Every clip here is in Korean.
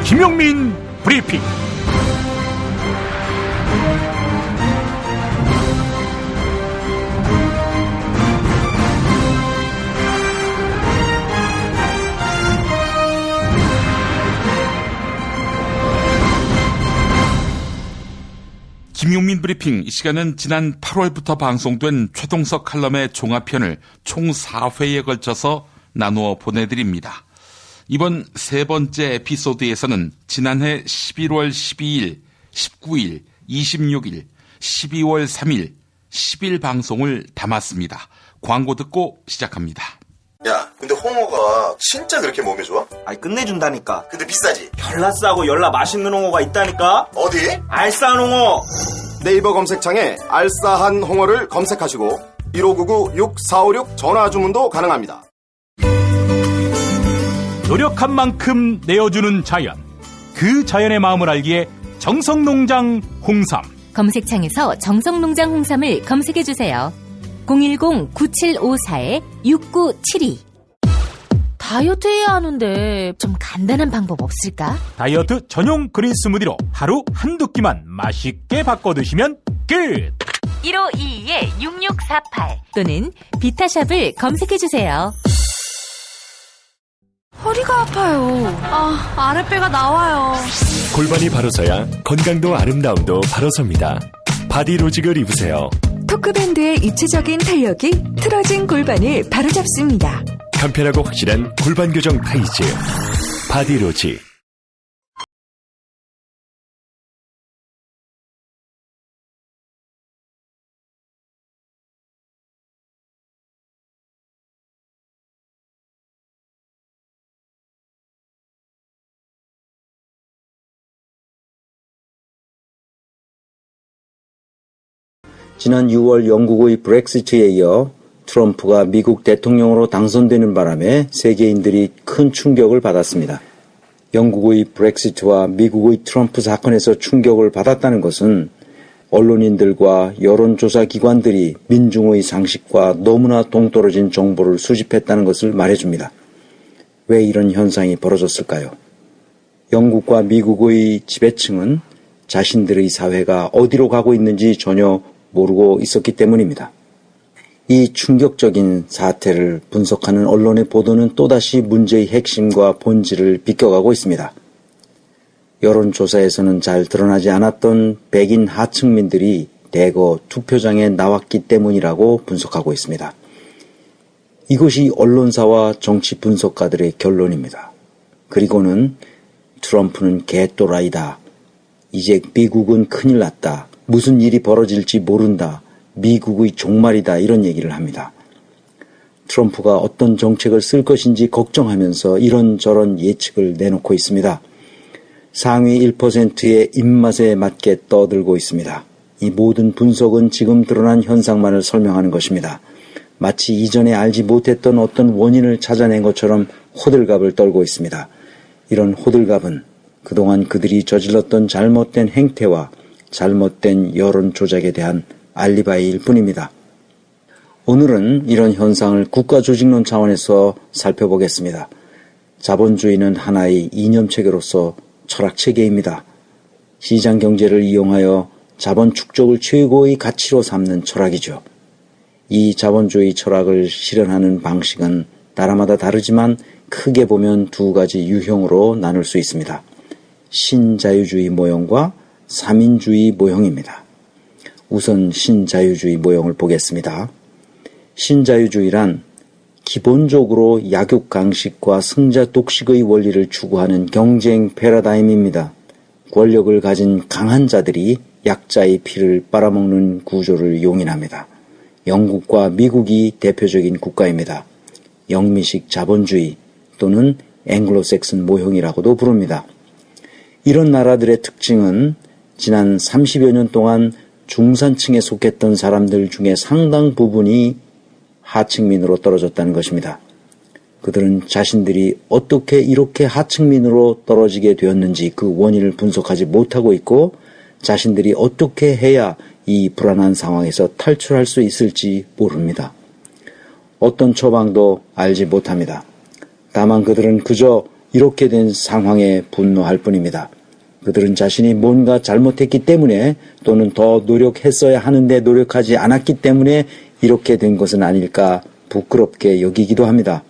김용민 브리핑. 김용민 브리핑. 이 시간은 지난 8월부터 방송된 최동석 칼럼의 종합편을 총 4회에 걸쳐서 나누어 보내드립니다. 이번 세 번째 에피소드에서는 지난해 11월 12일, 19일, 26일, 12월 3일, 10일 방송을 담았습니다. 광고 듣고 시작합니다. 야, 근데 홍어가 진짜 그렇게 몸에 좋아? 아니 끝내준다니까. 근데 비싸지? 별나 싸고 열나 맛있는 홍어가 있다니까. 어디? 알싸한 홍어. 네이버 검색창에 알싸한 홍어를 검색하시고 1599-6456 전화 주문도 가능합니다. 노력한 만큼 내어주는 자연. 그 자연의 마음을 알기에 정성농장 홍삼. 검색창에서 정성농장 홍삼을 검색해주세요. 010-9754-6972. 다이어트 해야 하는데 좀 간단한 방법 없을까? 다이어트 전용 그린 스무디로 하루 한두 끼만 맛있게 바꿔 드시면 끝! 1522-6648 또는 비타샵을 검색해주세요. 허리가 아파요. 아랫배가 나와요. 골반이 바로 서야 건강도 아름다움도 바로 섭니다. 바디로직을 입으세요. 토크밴드의 입체적인 탄력이 틀어진 골반을 바로잡습니다. 간편하고 확실한 골반 교정 타이즈 바디로직. 지난 6월 영국의 브렉시트에 이어 트럼프가 미국 대통령으로 당선되는 바람에 세계인들이 큰 충격을 받았습니다. 영국의 브렉시트와 미국의 트럼프 사건에서 충격을 받았다는 것은 언론인들과 여론조사 기관들이 민중의 상식과 너무나 동떨어진 정보를 수집했다는 것을 말해줍니다. 왜 이런 현상이 벌어졌을까요? 영국과 미국의 지배층은 자신들의 사회가 어디로 가고 있는지 전혀 모르고 있었기 때문입니다. 이 충격적인 사태를 분석하는 언론의 보도는 또다시 문제의 핵심과 본질을 비껴가고 있습니다. 여론조사에서는 잘 드러나지 않았던 백인 하층민들이 대거 투표장에 나왔기 때문이라고 분석하고 있습니다. 이것이 언론사와 정치 분석가들의 결론입니다. 그리고는 트럼프는 개또라이다. 이제 미국은 큰일 났다. 무슨 일이 벌어질지 모른다. 미국의 종말이다. 이런 얘기를 합니다. 트럼프가 어떤 정책을 쓸 것인지 걱정하면서 이런저런 예측을 내놓고 있습니다. 상위 1%의 입맛에 맞게 떠들고 있습니다. 이 모든 분석은 지금 드러난 현상만을 설명하는 것입니다. 마치 이전에 알지 못했던 어떤 원인을 찾아낸 것처럼 호들갑을 떨고 있습니다. 이런 호들갑은 그동안 그들이 저질렀던 잘못된 행태와 잘못된 여론 조작에 대한 알리바이일 뿐입니다. 오늘은 이런 현상을 국가조직론 차원에서 살펴보겠습니다. 자본주의는 하나의 이념체계로서 철학체계입니다. 시장경제를 이용하여 자본 축적을 최고의 가치로 삼는 철학이죠. 이 자본주의 철학을 실현하는 방식은 나라마다 다르지만 크게 보면 두 가지 유형으로 나눌 수 있습니다. 신자유주의 모형과 삼인주의 모형입니다. 우선 신자유주의 모형을 보겠습니다. 신자유주의란 기본적으로 약육강식과 승자 독식의 원리를 추구하는 경쟁 패러다임입니다. 권력을 가진 강한 자들이 약자의 피를 빨아먹는 구조를 용인합니다. 영국과 미국이 대표적인 국가입니다. 영미식 자본주의 또는 앵글로색슨 모형이라고도 부릅니다. 이런 나라들의 특징은 지난 30여 년 동안 중산층에 속했던 사람들 중에 상당 부분이 하층민으로 떨어졌다는 것입니다. 그들은 자신들이 어떻게 이렇게 하층민으로 떨어지게 되었는지 그 원인을 분석하지 못하고 있고 자신들이 어떻게 해야 이 불안한 상황에서 탈출할 수 있을지 모릅니다. 어떤 처방도 알지 못합니다. 다만 그들은 그저 이렇게 된 상황에 분노할 뿐입니다. 그들은 자신이 뭔가 잘못했기 때문에 또는 더 노력했어야 하는데 노력하지 않았기 때문에 이렇게 된 것은 아닐까 부끄럽게 여기기도 합니다.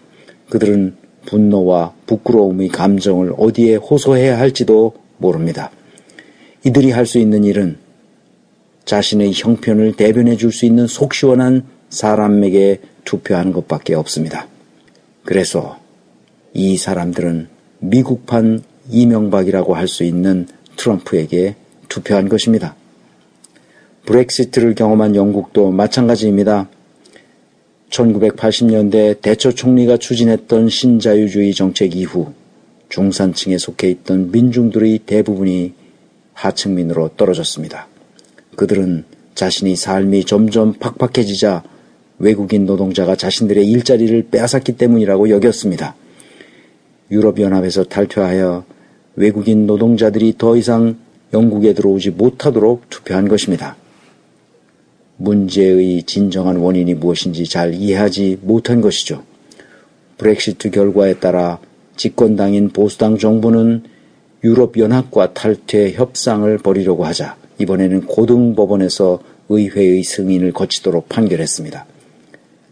그들은 분노와 부끄러움의 감정을 어디에 호소해야 할지도 모릅니다. 이들이 할 수 있는 일은 자신의 형편을 대변해 줄 수 있는 속 시원한 사람에게 투표하는 것밖에 없습니다. 그래서 이 사람들은 미국판 이명박이라고 할 수 있는 트럼프에게 투표한 것입니다. 브렉시트를 경험한 영국도 마찬가지입니다. 1980년대 대처 총리가 추진했던 신자유주의 정책 이후 중산층에 속해 있던 민중들의 대부분이 하층민으로 떨어졌습니다. 그들은 자신의 삶이 점점 팍팍해지자 외국인 노동자가 자신들의 일자리를 빼앗았기 때문이라고 여겼습니다. 유럽연합에서 탈퇴하여 외국인 노동자들이 더 이상 영국에 들어오지 못하도록 투표한 것입니다. 문제의 진정한 원인이 무엇인지 잘 이해하지 못한 것이죠. 브렉시트 결과에 따라 집권당인 보수당 정부는 유럽연합과 탈퇴 협상을 벌이려고 하자 이번에는 고등법원에서 의회의 승인을 거치도록 판결했습니다.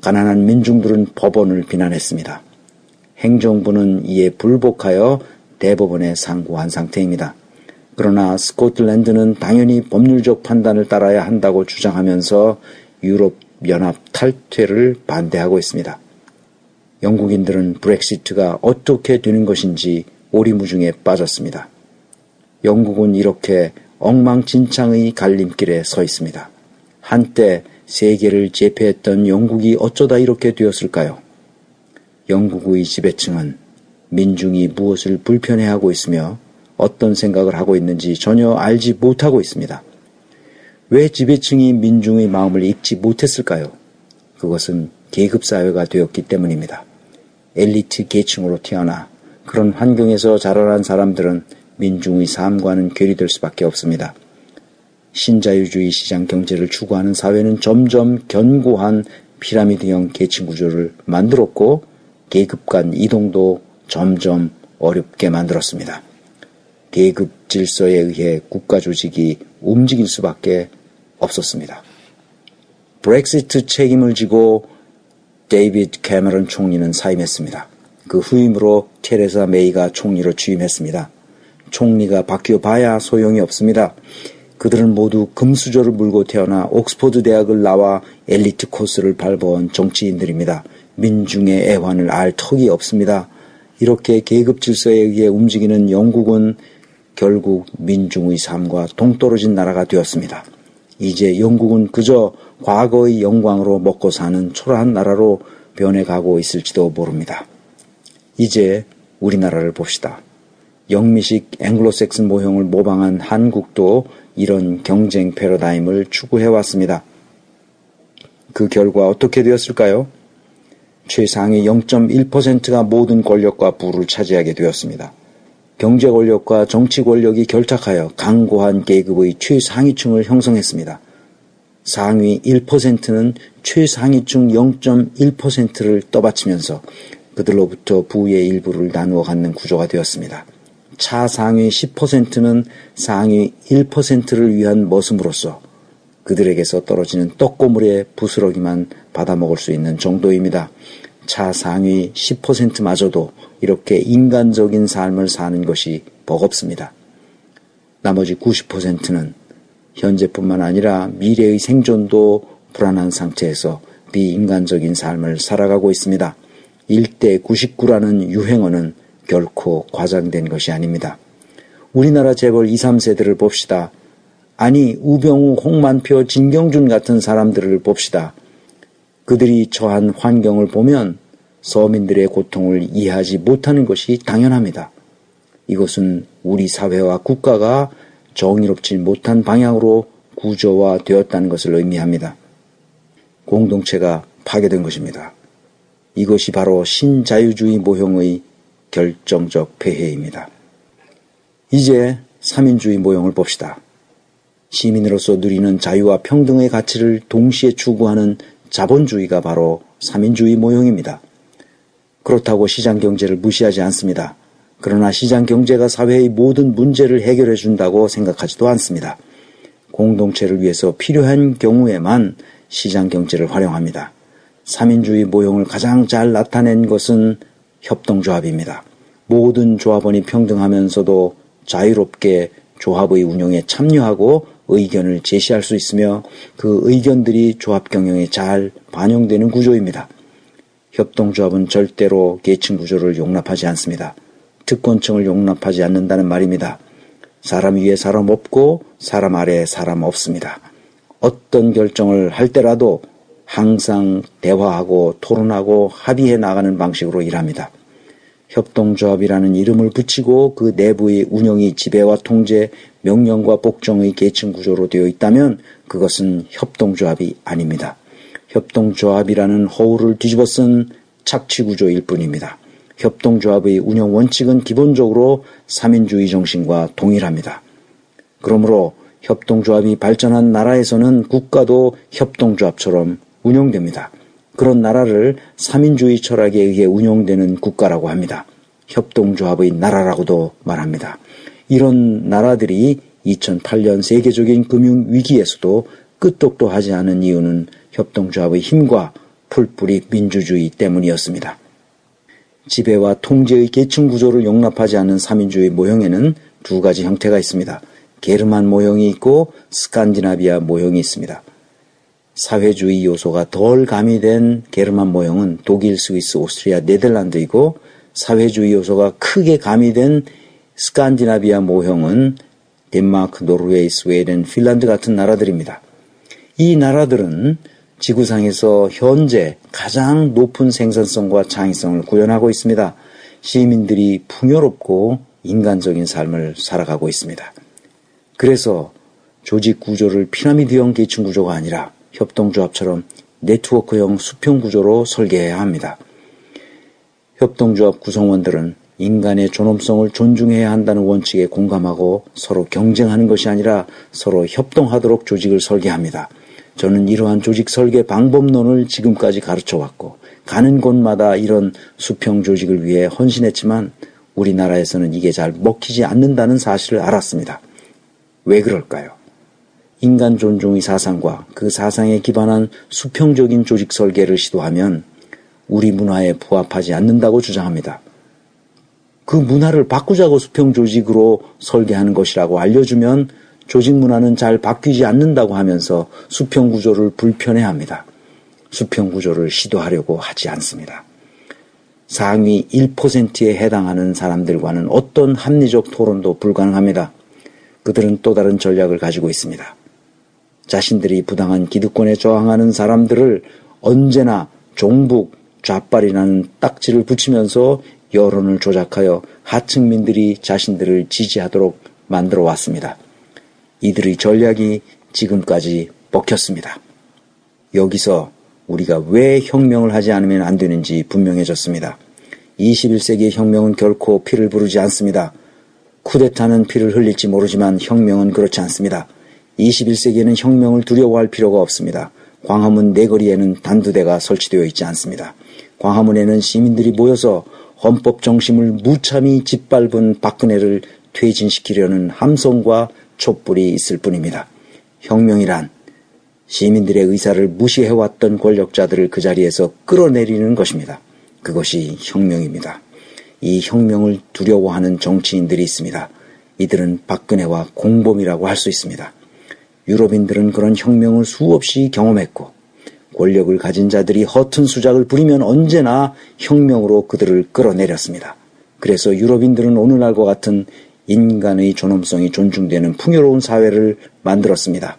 가난한 민중들은 법원을 비난했습니다. 행정부는 이에 불복하여 대법원에 상고한 상태입니다. 그러나 스코틀랜드는 당연히 법률적 판단을 따라야 한다고 주장하면서 유럽연합 탈퇴를 반대하고 있습니다. 영국인들은 브렉시트가 어떻게 되는 것인지 오리무중에 빠졌습니다. 영국은 이렇게 엉망진창의 갈림길에 서 있습니다. 한때 세계를 제패했던 영국이 어쩌다 이렇게 되었을까요? 영국의 지배층은 민중이 무엇을 불편해하고 있으며 어떤 생각을 하고 있는지 전혀 알지 못하고 있습니다. 왜 지배층이 민중의 마음을 읽지 못했을까요? 그것은 계급사회가 되었기 때문입니다. 엘리트 계층으로 태어나 그런 환경에서 자라난 사람들은 민중의 삶과는 괴리될 수밖에 없습니다. 신자유주의 시장 경제를 추구하는 사회는 점점 견고한 피라미드형 계층 구조를 만들었고 계급 간 이동도 점점 어렵게 만들었습니다. 계급 질서에 의해 국가 조직이 움직일 수밖에 없었습니다. 브렉시트 책임을 지고 데이비드 캐머런 총리는 사임했습니다. 그 후임으로 테레사 메이가 총리로 취임했습니다. 총리가 바뀌어 봐야 소용이 없습니다. 그들은 모두 금수저를 물고 태어나 옥스퍼드 대학을 나와 엘리트 코스를 밟아온 정치인들입니다. 민중의 애환을 알 턱이 없습니다. 이렇게 계급 질서에 의해 움직이는 영국은 결국 민중의 삶과 동떨어진 나라가 되었습니다. 이제 영국은 그저 과거의 영광으로 먹고 사는 초라한 나라로 변해가고 있을지도 모릅니다. 이제 우리나라를 봅시다. 영미식 앵글로색슨 모형을 모방한 한국도 이런 경쟁 패러다임을 추구해왔습니다. 그 결과 어떻게 되었을까요? 최상위 0.1%가 모든 권력과 부를 차지하게 되었습니다. 경제 권력과 정치 권력이 결탁하여 강고한 계급의 최상위층을 형성했습니다. 상위 1%는 최상위층 0.1%를 떠받치면서 그들로부터 부의 일부를 나누어 갖는 구조가 되었습니다. 차상위 10%는 상위 1%를 위한 머슴으로서 그들에게서 떨어지는 떡고물의 부스러기만 받아먹을 수 있는 정도입니다. 차상위 10%마저도 이렇게 인간적인 삶을 사는 것이 버겁습니다. 나머지 90%는 현재뿐만 아니라 미래의 생존도 불안한 상태에서 비인간적인 삶을 살아가고 있습니다. 1대 99라는 유행어는 결코 과장된 것이 아닙니다. 우리나라 재벌 2, 3세들을 봅시다. 아니 우병우, 홍만표, 진경준 같은 사람들을 봅시다. 그들이 처한 환경을 보면 서민들의 고통을 이해하지 못하는 것이 당연합니다. 이것은 우리 사회와 국가가 정의롭지 못한 방향으로 구조화되었다는 것을 의미합니다. 공동체가 파괴된 것입니다. 이것이 바로 신자유주의 모형의 결정적 폐해입니다. 이제 3인주의 모형을 봅시다. 시민으로서 누리는 자유와 평등의 가치를 동시에 추구하는 자본주의가 바로 3인주의 모형입니다. 그렇다고 시장경제를 무시하지 않습니다. 그러나 시장 경제가 사회의 모든 문제를 해결해 준다고 생각하지도 않습니다. 공동체를 위해서 필요한 경우에만 시장 경제를 활용합니다. 3인주의 모형을 가장 잘 나타낸 것은 협동조합입니다. 모든 조합원이 평등하면서도 자유롭게 조합의 운영에 참여하고 의견을 제시할 수 있으며 그 의견들이 조합 경영에 잘 반영되는 구조입니다. 협동조합은 절대로 계층 구조를 용납하지 않습니다. 특권층을 용납하지 않는다는 말입니다. 사람 위에 사람 없고 사람 아래에 사람 없습니다. 어떤 결정을 할 때라도 항상 대화하고 토론하고 합의해 나가는 방식으로 일합니다. 협동조합이라는 이름을 붙이고 그 내부의 운영이 지배와 통제, 명령과 복종의 계층 구조로 되어 있다면 그것은 협동조합이 아닙니다. 협동조합이라는 허울을 뒤집어 쓴 착취구조일 뿐입니다. 협동조합의 운영 원칙은 기본적으로 3인주의 정신과 동일합니다. 그러므로 협동조합이 발전한 나라에서는 국가도 협동조합처럼 운영됩니다. 그런 나라를 3인주의 철학에 의해 운영되는 국가라고 합니다. 협동조합의 나라라고도 말합니다. 이런 나라들이 2008년 세계적인 금융위기에서도 끄떡도 하지 않은 이유는 협동조합의 힘과 풀뿌리 민주주의 때문이었습니다. 지배와 통제의 계층 구조를 용납하지 않는 3인주의 모형에는 두 가지 형태가 있습니다. 게르만 모형이 있고 스칸디나비아 모형이 있습니다. 사회주의 요소가 덜 가미된 게르만 모형은 독일, 스위스, 오스트리아, 네덜란드이고 사회주의 요소가 크게 가미된 스칸디나비아 모형은 덴마크, 노르웨이, 스웨덴, 핀란드 같은 나라들입니다. 이 나라들은 지구상에서 현재 가장 높은 생산성과 창의성을 구현하고 있습니다. 시민들이 풍요롭고 인간적인 삶을 살아가고 있습니다. 그래서 조직 구조를 피라미드형 계층 구조가 아니라 협동조합처럼 네트워크형 수평 구조로 설계해야 합니다. 협동조합 구성원들은 인간의 존엄성을 존중해야 한다는 원칙에 공감하고 서로 경쟁하는 것이 아니라 서로 협동하도록 조직을 설계합니다. 저는 이러한 조직 설계 방법론을 지금까지 가르쳐왔고 가는 곳마다 이런 수평 조직을 위해 헌신했지만 우리나라에서는 이게 잘 먹히지 않는다는 사실을 알았습니다. 왜 그럴까요? 인간 존중의 사상과 그 사상에 기반한 수평적인 조직 설계를 시도하면 우리 문화에 부합하지 않는다고 주장합니다. 그 문화를 바꾸자고 수평 조직으로 설계하는 것이라고 알려주면 조직 문화는 잘 바뀌지 않는다고 하면서 수평 구조를 불편해합니다. 수평 구조를 시도하려고 하지 않습니다. 상위 1%에 해당하는 사람들과는 어떤 합리적 토론도 불가능합니다. 그들은 또 다른 전략을 가지고 있습니다. 자신들이 부당한 기득권에 저항하는 사람들을 언제나 종북, 좌빨이라는 딱지를 붙이면서 여론을 조작하여 하층민들이 자신들을 지지하도록 만들어 왔습니다. 이들의 전략이 지금까지 먹혔습니다. 여기서 우리가 왜 혁명을 하지 않으면 안 되는지 분명해졌습니다. 21세기의 혁명은 결코 피를 부르지 않습니다. 쿠데타는 피를 흘릴지 모르지만 혁명은 그렇지 않습니다. 21세기에는 혁명을 두려워할 필요가 없습니다. 광화문 내거리에는 단두대가 설치되어 있지 않습니다. 광화문에는 시민들이 모여서 헌법 정신을 무참히 짓밟은 박근혜를 퇴진시키려는 함성과 촛불이 있을 뿐입니다. 혁명이란 시민들의 의사를 무시해왔던 권력자들을 그 자리에서 끌어내리는 것입니다. 그것이 혁명입니다. 이 혁명을 두려워하는 정치인들이 있습니다. 이들은 박근혜와 공범이라고 할 수 있습니다. 유럽인들은 그런 혁명을 수없이 경험했고 권력을 가진 자들이 허튼 수작을 부리면 언제나 혁명으로 그들을 끌어내렸습니다. 그래서 유럽인들은 오늘날과 같은 인간의 존엄성이 존중되는 풍요로운 사회를 만들었습니다.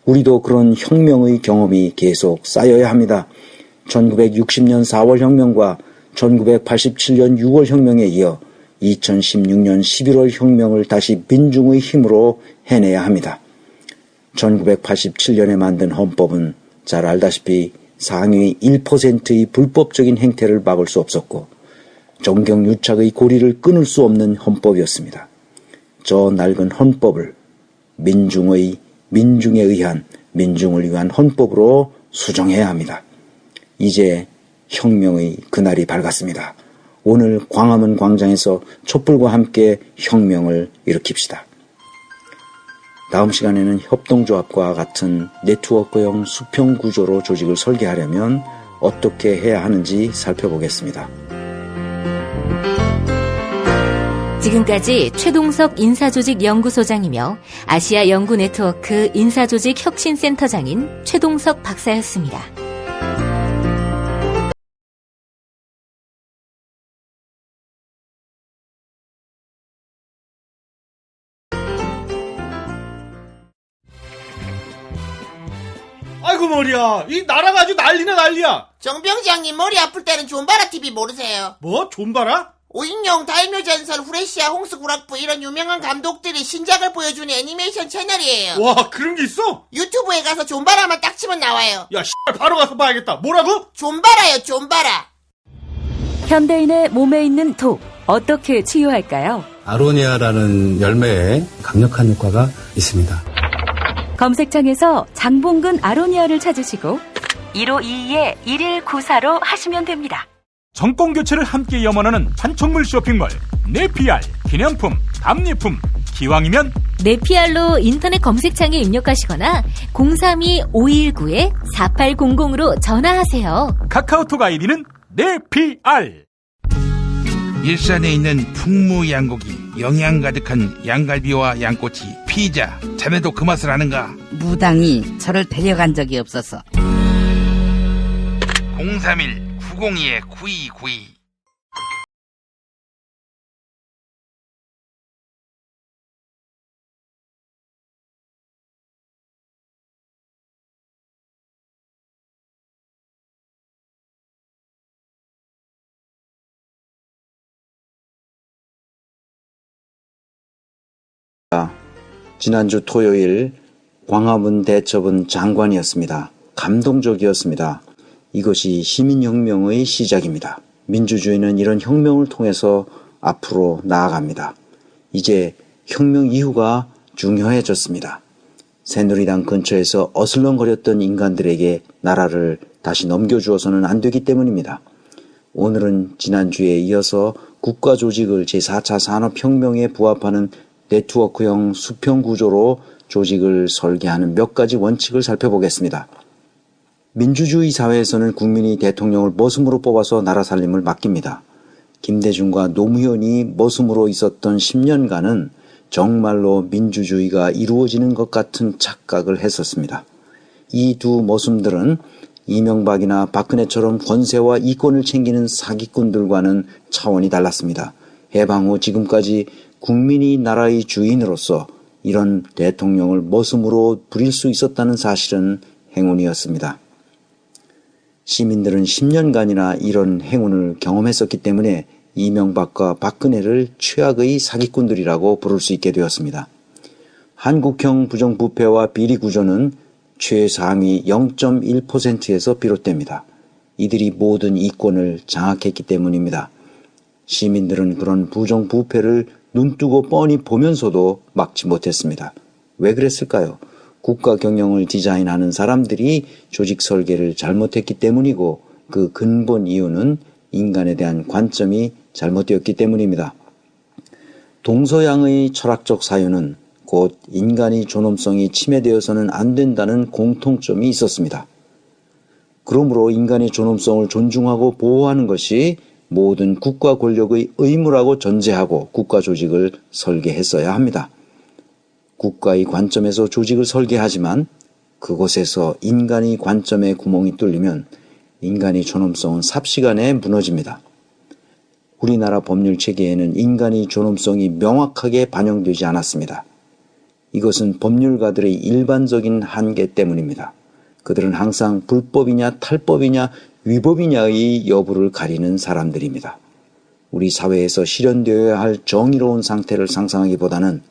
우리도 그런 혁명의 경험이 계속 쌓여야 합니다. 1960년 4월 혁명과 1987년 6월 혁명에 이어 2016년 11월 혁명을 다시 민중의 힘으로 해내야 합니다. 1987년에 만든 헌법은 잘 알다시피 상위 1%의 불법적인 행태를 막을 수 없었고 정경유착의 고리를 끊을 수 없는 헌법이었습니다. 저 낡은 헌법을 민중에 의한 민중을 위한 헌법으로 수정해야 합니다. 이제 혁명의 그날이 밝았습니다. 오늘 광화문 광장에서 촛불과 함께 혁명을 일으킵시다. 다음 시간에는 협동조합과 같은 네트워크형 수평 구조로 조직을 설계하려면 어떻게 해야 하는지 살펴보겠습니다. 지금까지 최동석 인사조직연구소장이며 아시아 연구네트워크 인사조직혁신센터장인 최동석 박사였습니다. 아이고 머리야. 이 나라가 아주 난리네 난리야. 정병장님 머리 아플 때는 존바라 TV 모르세요? 뭐? 존바라? 오인용, 다이묘전설, 후레시아, 홍수구락부 이런 유명한 감독들이 신작을 보여주는 애니메이션 채널이에요. 와, 그런 게 있어? 유튜브에 가서 존바라만 딱 치면 나와요. 야, 바로 가서 봐야겠다. 뭐라고? 존바라요, 존바라. 현대인의 몸에 있는 독, 어떻게 치유할까요? 아로니아라는 열매에 강력한 효과가 있습니다. 검색창에서 장봉근 아로니아를 찾으시고 1522-1194로 하시면 됩니다. 정권 교체를 함께 염원하는 판촉물 쇼핑몰 네피알, 기념품, 답례품, 기왕이면 네피알로 인터넷 검색창에 입력하시거나 032-519-4800으로 전화하세요. 카카오톡 아이디는 네피알. 일산에 있는 풍무양고기, 영양 가득한 양갈비와 양꼬치, 피자. 자네도 그 맛을 아는가? 무당이 저를 데려간 적이 없어서. 031-902-9292. 지난주 토요일 광화문 대첩은 장관이었습니다. 감동적이었습니다. 이것이 시민혁명의 시작입니다. 민주주의는 이런 혁명을 통해서 앞으로 나아갑니다. 이제 혁명 이후가 중요해졌습니다. 새누리당 근처에서 어슬렁거렸던 인간들에게 나라를 다시 넘겨주어서는 안 되기 때문입니다. 오늘은 지난주에 이어서 국가조직을 제4차 산업혁명에 부합하는 네트워크형 수평구조로 조직을 설계하는 몇 가지 원칙을 살펴보겠습니다. 민주주의 사회에서는 국민이 대통령을 머슴으로 뽑아서 나라 살림을 맡깁니다. 김대중과 노무현이 머슴으로 있었던 10년간은 정말로 민주주의가 이루어지는 것 같은 착각을 했었습니다. 이 두 머슴들은 이명박이나 박근혜처럼 권세와 이권을 챙기는 사기꾼들과는 차원이 달랐습니다. 해방 후 지금까지 국민이 나라의 주인으로서 이런 대통령을 머슴으로 부릴 수 있었다는 사실은 행운이었습니다. 시민들은 10년간이나 이런 행운을 경험했었기 때문에 이명박과 박근혜를 최악의 사기꾼들이라고 부를 수 있게 되었습니다. 한국형 부정부패와 비리구조는 최상위 0.1%에서 비롯됩니다. 이들이 모든 이권을 장악했기 때문입니다. 시민들은 그런 부정부패를 눈뜨고 뻔히 보면서도 막지 못했습니다. 왜 그랬을까요? 국가 경영을 디자인하는 사람들이 조직 설계를 잘못했기 때문이고 그 근본 이유는 인간에 대한 관점이 잘못되었기 때문입니다. 동서양의 철학적 사유는 곧 인간의 존엄성이 침해되어서는 안 된다는 공통점이 있었습니다. 그러므로 인간의 존엄성을 존중하고 보호하는 것이 모든 국가 권력의 의무라고 전제하고 국가 조직을 설계했어야 합니다. 국가의 관점에서 조직을 설계하지만 그곳에서 인간의 관점에 구멍이 뚫리면 인간의 존엄성은 삽시간에 무너집니다. 우리나라 법률 체계에는 인간의 존엄성이 명확하게 반영되지 않았습니다. 이것은 법률가들의 일반적인 한계 때문입니다. 그들은 항상 불법이냐 탈법이냐 위법이냐의 여부를 가리는 사람들입니다. 우리 사회에서 실현되어야 할 정의로운 상태를 상상하기보다는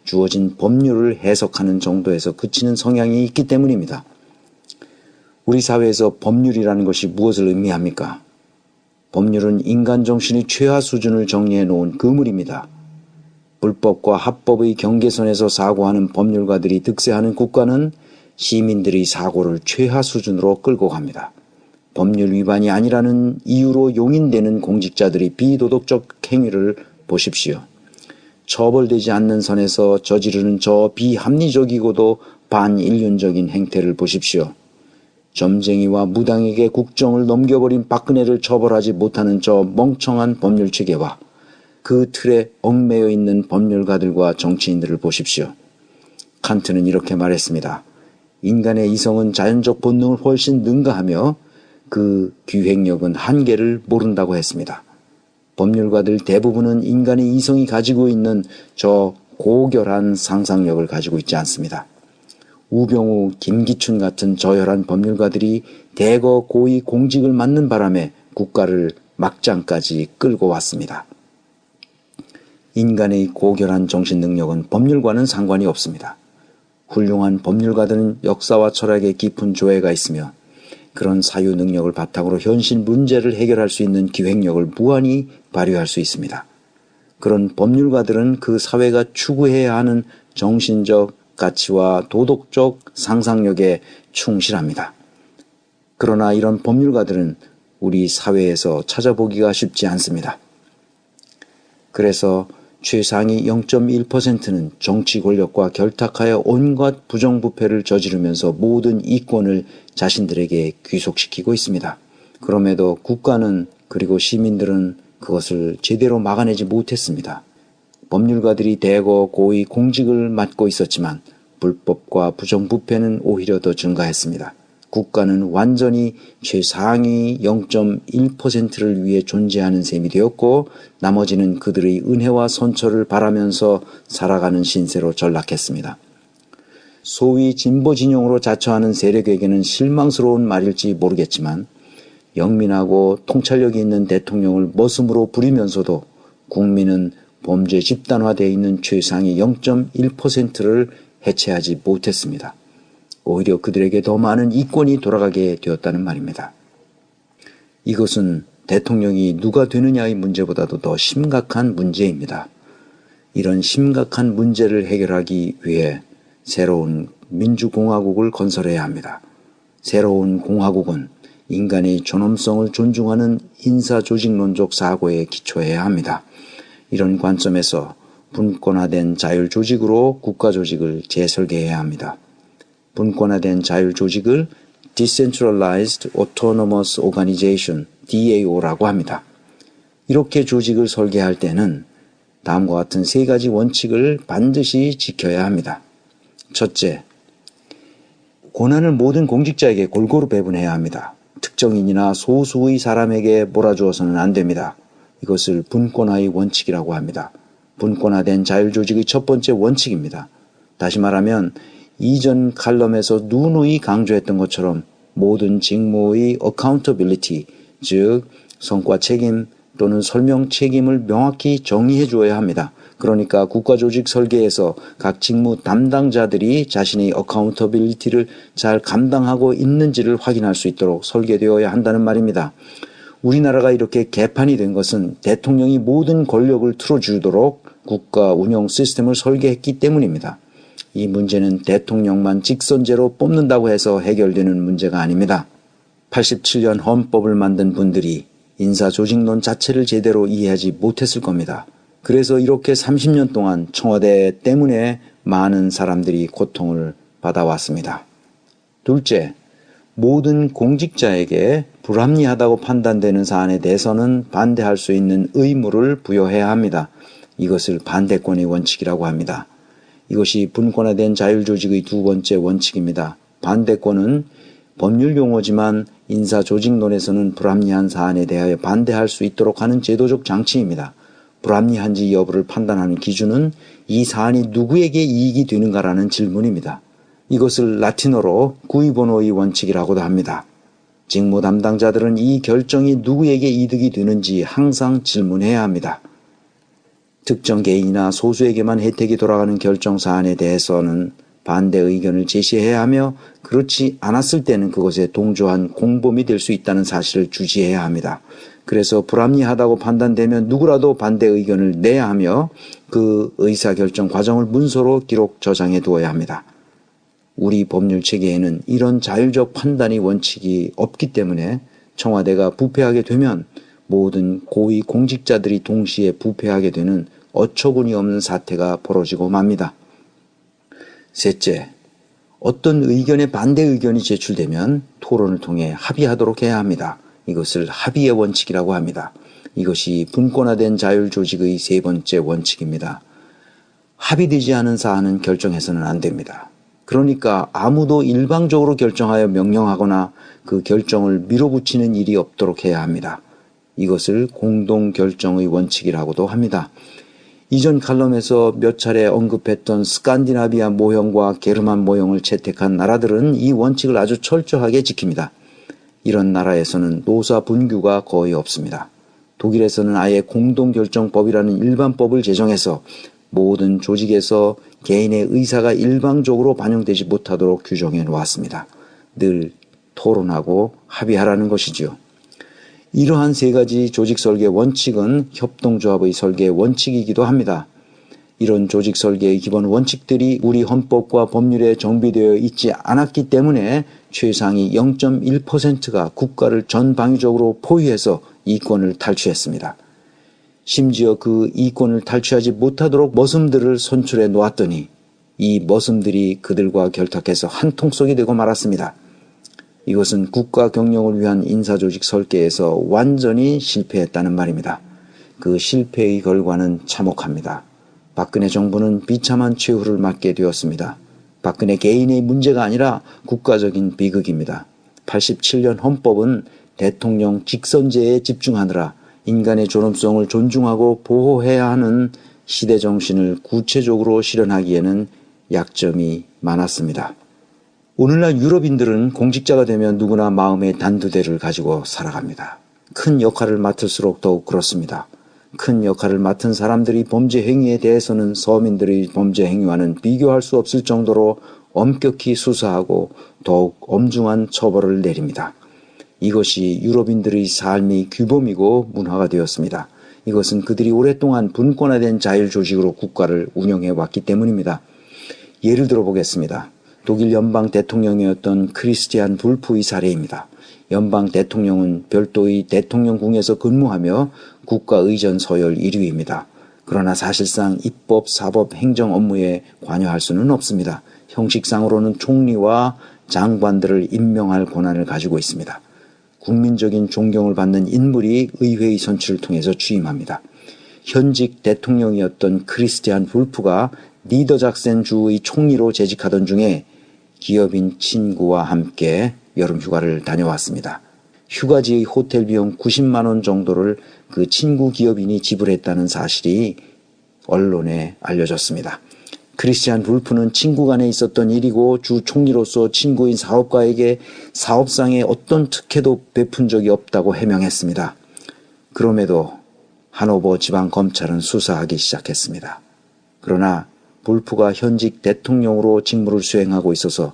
주어진 법률을 해석하는 정도에서 그치는 성향이 있기 때문입니다. 우리 사회에서 법률이라는 것이 무엇을 의미합니까? 법률은 인간 정신의 최하 수준을 정리해 놓은 그물입니다. 불법과 합법의 경계선에서 사고하는 법률가들이 득세하는 국가는 시민들의 사고를 최하 수준으로 끌고 갑니다. 법률 위반이 아니라는 이유로 용인되는 공직자들의 비도덕적 행위를 보십시오. 처벌되지 않는 선에서 저지르는 저 비합리적이고도 반인륜적인 행태를 보십시오. 점쟁이와 무당에게 국정을 넘겨버린 박근혜를 처벌하지 못하는 저 멍청한 법률체계와 그 틀에 얽매여 있는 법률가들과 정치인들을 보십시오. 칸트는 이렇게 말했습니다. 인간의 이성은 자연적 본능을 훨씬 능가하며 그 기획력은 한계를 모른다고 했습니다. 법률가들 대부분은 인간의 이성이 가지고 있는 저 고결한 상상력을 가지고 있지 않습니다. 우병우, 김기춘 같은 저열한 법률가들이 대거 고위 공직을 맡는 바람에 국가를 막장까지 끌고 왔습니다. 인간의 고결한 정신 능력은 법률과는 상관이 없습니다. 훌륭한 법률가들은 역사와 철학에 깊은 조예가 있으며 그런 사유 능력을 바탕으로 현실 문제를 해결할 수 있는 기획력을 무한히 발휘할 수 있습니다. 그런 법률가들은 그 사회가 추구해야 하는 정신적 가치와 도덕적 상상력에 충실합니다. 그러나 이런 법률가들은 우리 사회에서 찾아보기가 쉽지 않습니다. 그래서 최상위 0.1%는 정치 권력과 결탁하여 온갖 부정부패를 저지르면서 모든 이권을 자신들에게 귀속시키고 있습니다. 그럼에도 국가는 그리고 시민들은 그것을 제대로 막아내지 못했습니다. 법률가들이 대거 고위 공직을 맡고 있었지만 불법과 부정부패는 오히려 더 증가했습니다. 국가는 완전히 최상위 0.1%를 위해 존재하는 셈이 되었고 나머지는 그들의 은혜와 선처를 바라면서 살아가는 신세로 전락했습니다. 소위 진보 진영으로 자처하는 세력에게는 실망스러운 말일지 모르겠지만 영민하고 통찰력이 있는 대통령을 머슴으로 부리면서도 국민은 범죄 집단화되어 있는 최상위 0.1%를 해체하지 못했습니다. 오히려 그들에게 더 많은 이권이 돌아가게 되었다는 말입니다. 이것은 대통령이 누가 되느냐의 문제보다도 더 심각한 문제입니다. 이런 심각한 문제를 해결하기 위해 새로운 민주공화국을 건설해야 합니다. 새로운 공화국은 인간의 존엄성을 존중하는 인사조직론적 사고에 기초해야 합니다. 이런 관점에서 분권화된 자율조직으로 국가조직을 재설계해야 합니다. 분권화된 자율조직을 Decentralized Autonomous Organization, DAO라고 합니다. 이렇게 조직을 설계할 때는 다음과 같은 세 가지 원칙을 반드시 지켜야 합니다. 첫째, 권한을 모든 공직자에게 골고루 배분해야 합니다. 특정인이나 소수의 사람에게 몰아주어서는 안 됩니다. 이것을 분권화의 원칙이라고 합니다. 분권화된 자율조직의 첫 번째 원칙입니다. 다시 말하면 이전 칼럼에서 누누이 강조했던 것처럼 모든 직무의 accountability, 즉 성과 책임 또는 설명 책임을 명확히 정의해 주어야 합니다. 그러니까 국가조직 설계에서 각 직무 담당자들이 자신의 accountability를 잘 감당하고 있는지를 확인할 수 있도록 설계되어야 한다는 말입니다. 우리나라가 이렇게 개판이 된 것은 대통령이 모든 권력을 틀어주도록 국가 운영 시스템을 설계했기 때문입니다. 이 문제는 대통령만 직선제로 뽑는다고 해서 해결되는 문제가 아닙니다. 87년 헌법을 만든 분들이 인사조직론 자체를 제대로 이해하지 못했을 겁니다. 그래서 이렇게 30년 동안 청와대 때문에 많은 사람들이 고통을 받아왔습니다. 둘째, 모든 공직자에게 불합리하다고 판단되는 사안에 대해서는 반대할 수 있는 의무를 부여해야 합니다. 이것을 반대권의 원칙이라고 합니다. 이것이 분권화된 자율조직의 두 번째 원칙입니다. 반대권은 법률 용어지만 인사조직론에서는 불합리한 사안에 대하여 반대할 수 있도록 하는 제도적 장치입니다. 불합리한지 여부를 판단하는 기준은 이 사안이 누구에게 이익이 되는가라는 질문입니다. 이것을 라틴어로 구이보노의 원칙이라고도 합니다. 직무 담당자들은 이 결정이 누구에게 이득이 되는지 항상 질문해야 합니다. 특정 개인이나 소수에게만 혜택이 돌아가는 결정 사안에 대해서는 반대 의견을 제시해야 하며 그렇지 않았을 때는 그것에 동조한 공범이 될 수 있다는 사실을 주지해야 합니다. 그래서 불합리하다고 판단되면 누구라도 반대 의견을 내야 하며 그 의사결정 과정을 문서로 기록 저장해 두어야 합니다. 우리 법률 체계에는 이런 자율적 판단의 원칙이 없기 때문에 청와대가 부패하게 되면 모든 고위 공직자들이 동시에 부패하게 되는 어처구니 없는 사태가 벌어지고 맙니다. 셋째, 어떤 의견에 반대 의견이 제출되면 토론을 통해 합의하도록 해야 합니다. 이것을 합의의 원칙이라고 합니다. 이것이 분권화된 자율조직의 세 번째 원칙입니다. 합의되지 않은 사안은 결정해서는 안 됩니다. 그러니까 아무도 일방적으로 결정하여 명령하거나 그 결정을 밀어붙이는 일이 없도록 해야 합니다. 이것을 공동결정의 원칙이라고도 합니다. 이전 칼럼에서 몇 차례 언급했던 스칸디나비아 모형과 게르만 모형을 채택한 나라들은 이 원칙을 아주 철저하게 지킵니다. 이런 나라에서는 노사 분규가 거의 없습니다. 독일에서는 아예 공동결정법이라는 일반법을 제정해서 모든 조직에서 개인의 의사가 일방적으로 반영되지 못하도록 규정해 놓았습니다. 늘 토론하고 합의하라는 것이지요. 이러한 세 가지 조직 설계 원칙은 협동조합의 설계 원칙이기도 합니다. 이런 조직 설계의 기본 원칙들이 우리 헌법과 법률에 정비되어 있지 않았기 때문에 최상위 0.1%가 국가를 전방위적으로 포위해서 이권을 탈취했습니다. 심지어 그 이권을 탈취하지 못하도록 머슴들을 선출해 놓았더니 이 머슴들이 그들과 결탁해서 한 통속이 되고 말았습니다. 이것은 국가 경영을 위한 인사조직 설계에서 완전히 실패했다는 말입니다. 그 실패의 결과는 참혹합니다. 박근혜 정부는 비참한 최후를 맞게 되었습니다. 박근혜 개인의 문제가 아니라 국가적인 비극입니다. 87년 헌법은 대통령 직선제에 집중하느라 인간의 존엄성을 존중하고 보호해야 하는 시대 정신을 구체적으로 실현하기에는 약점이 많았습니다. 오늘날 유럽인들은 공직자가 되면 누구나 마음의 단두대를 가지고 살아갑니다. 큰 역할을 맡을수록 더욱 그렇습니다. 큰 역할을 맡은 사람들이 범죄 행위에 대해서는 서민들의 범죄 행위와는 비교할 수 없을 정도로 엄격히 수사하고 더욱 엄중한 처벌을 내립니다. 이것이 유럽인들의 삶의 규범이고 문화가 되었습니다. 이것은 그들이 오랫동안 분권화된 자율조직으로 국가를 운영해 왔기 때문입니다. 예를 들어 보겠습니다. 독일 연방 대통령이었던 크리스티안 불프의 사례입니다. 연방 대통령은 별도의 대통령궁에서 근무하며 국가의전 서열 1위입니다. 그러나 사실상 입법, 사법, 행정 업무에 관여할 수는 없습니다. 형식상으로는 총리와 장관들을 임명할 권한을 가지고 있습니다. 국민적인 존경을 받는 인물이 의회의 선출을 통해서 취임합니다. 현직 대통령이었던 크리스티안 불프가 니더작센 주의 총리로 재직하던 중에 기업인 친구와 함께 여름 휴가를 다녀왔습니다. 휴가지의 호텔 비용 90만 원 정도를 그 친구 기업인이 지불했다는 사실이 언론에 알려졌습니다. 크리스티안 불프는 친구 간에 있었던 일이고 주 총리로서 친구인 사업가에게 사업상의 어떤 특혜도 베푼 적이 없다고 해명했습니다. 그럼에도 하노버 지방검찰은 수사하기 시작했습니다. 그러나 불프가 현직 대통령으로 직무를 수행하고 있어서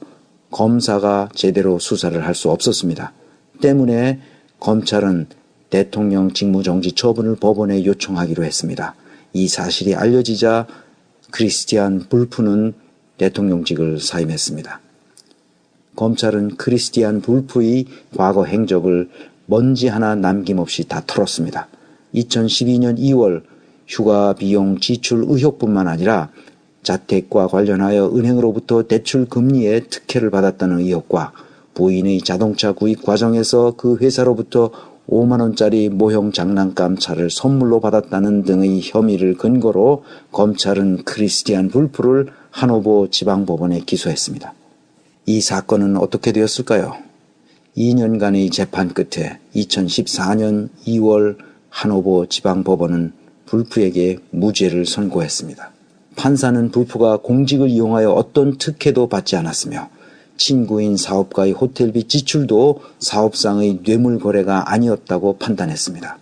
검사가 제대로 수사를 할 수 없었습니다. 때문에 검찰은 대통령 직무정지 처분을 법원에 요청하기로 했습니다. 이 사실이 알려지자 크리스티안 불프는 대통령직을 사임했습니다. 검찰은 크리스티안 불프의 과거 행적을 먼지 하나 남김없이 다 털었습니다. 2012년 2월 휴가 비용 지출 의혹뿐만 아니라 자택과 관련하여 은행으로부터 대출 금리에 특혜를 받았다는 의혹과 부인의 자동차 구입 과정에서 그 회사로부터 5만 원짜리 모형 장난감 차를 선물로 받았다는 등의 혐의를 근거로 검찰은 크리스티안 불프를 하노버 지방법원에 기소했습니다. 이 사건은 어떻게 되었을까요? 2년간의 재판 끝에 2014년 2월 하노버 지방법원은 불프에게 무죄를 선고했습니다. 판사는 불프가 공직을 이용하여 어떤 특혜도 받지 않았으며 친구인 사업가의 호텔비 지출도 사업상의 뇌물 거래가 아니었다고 판단했습니다.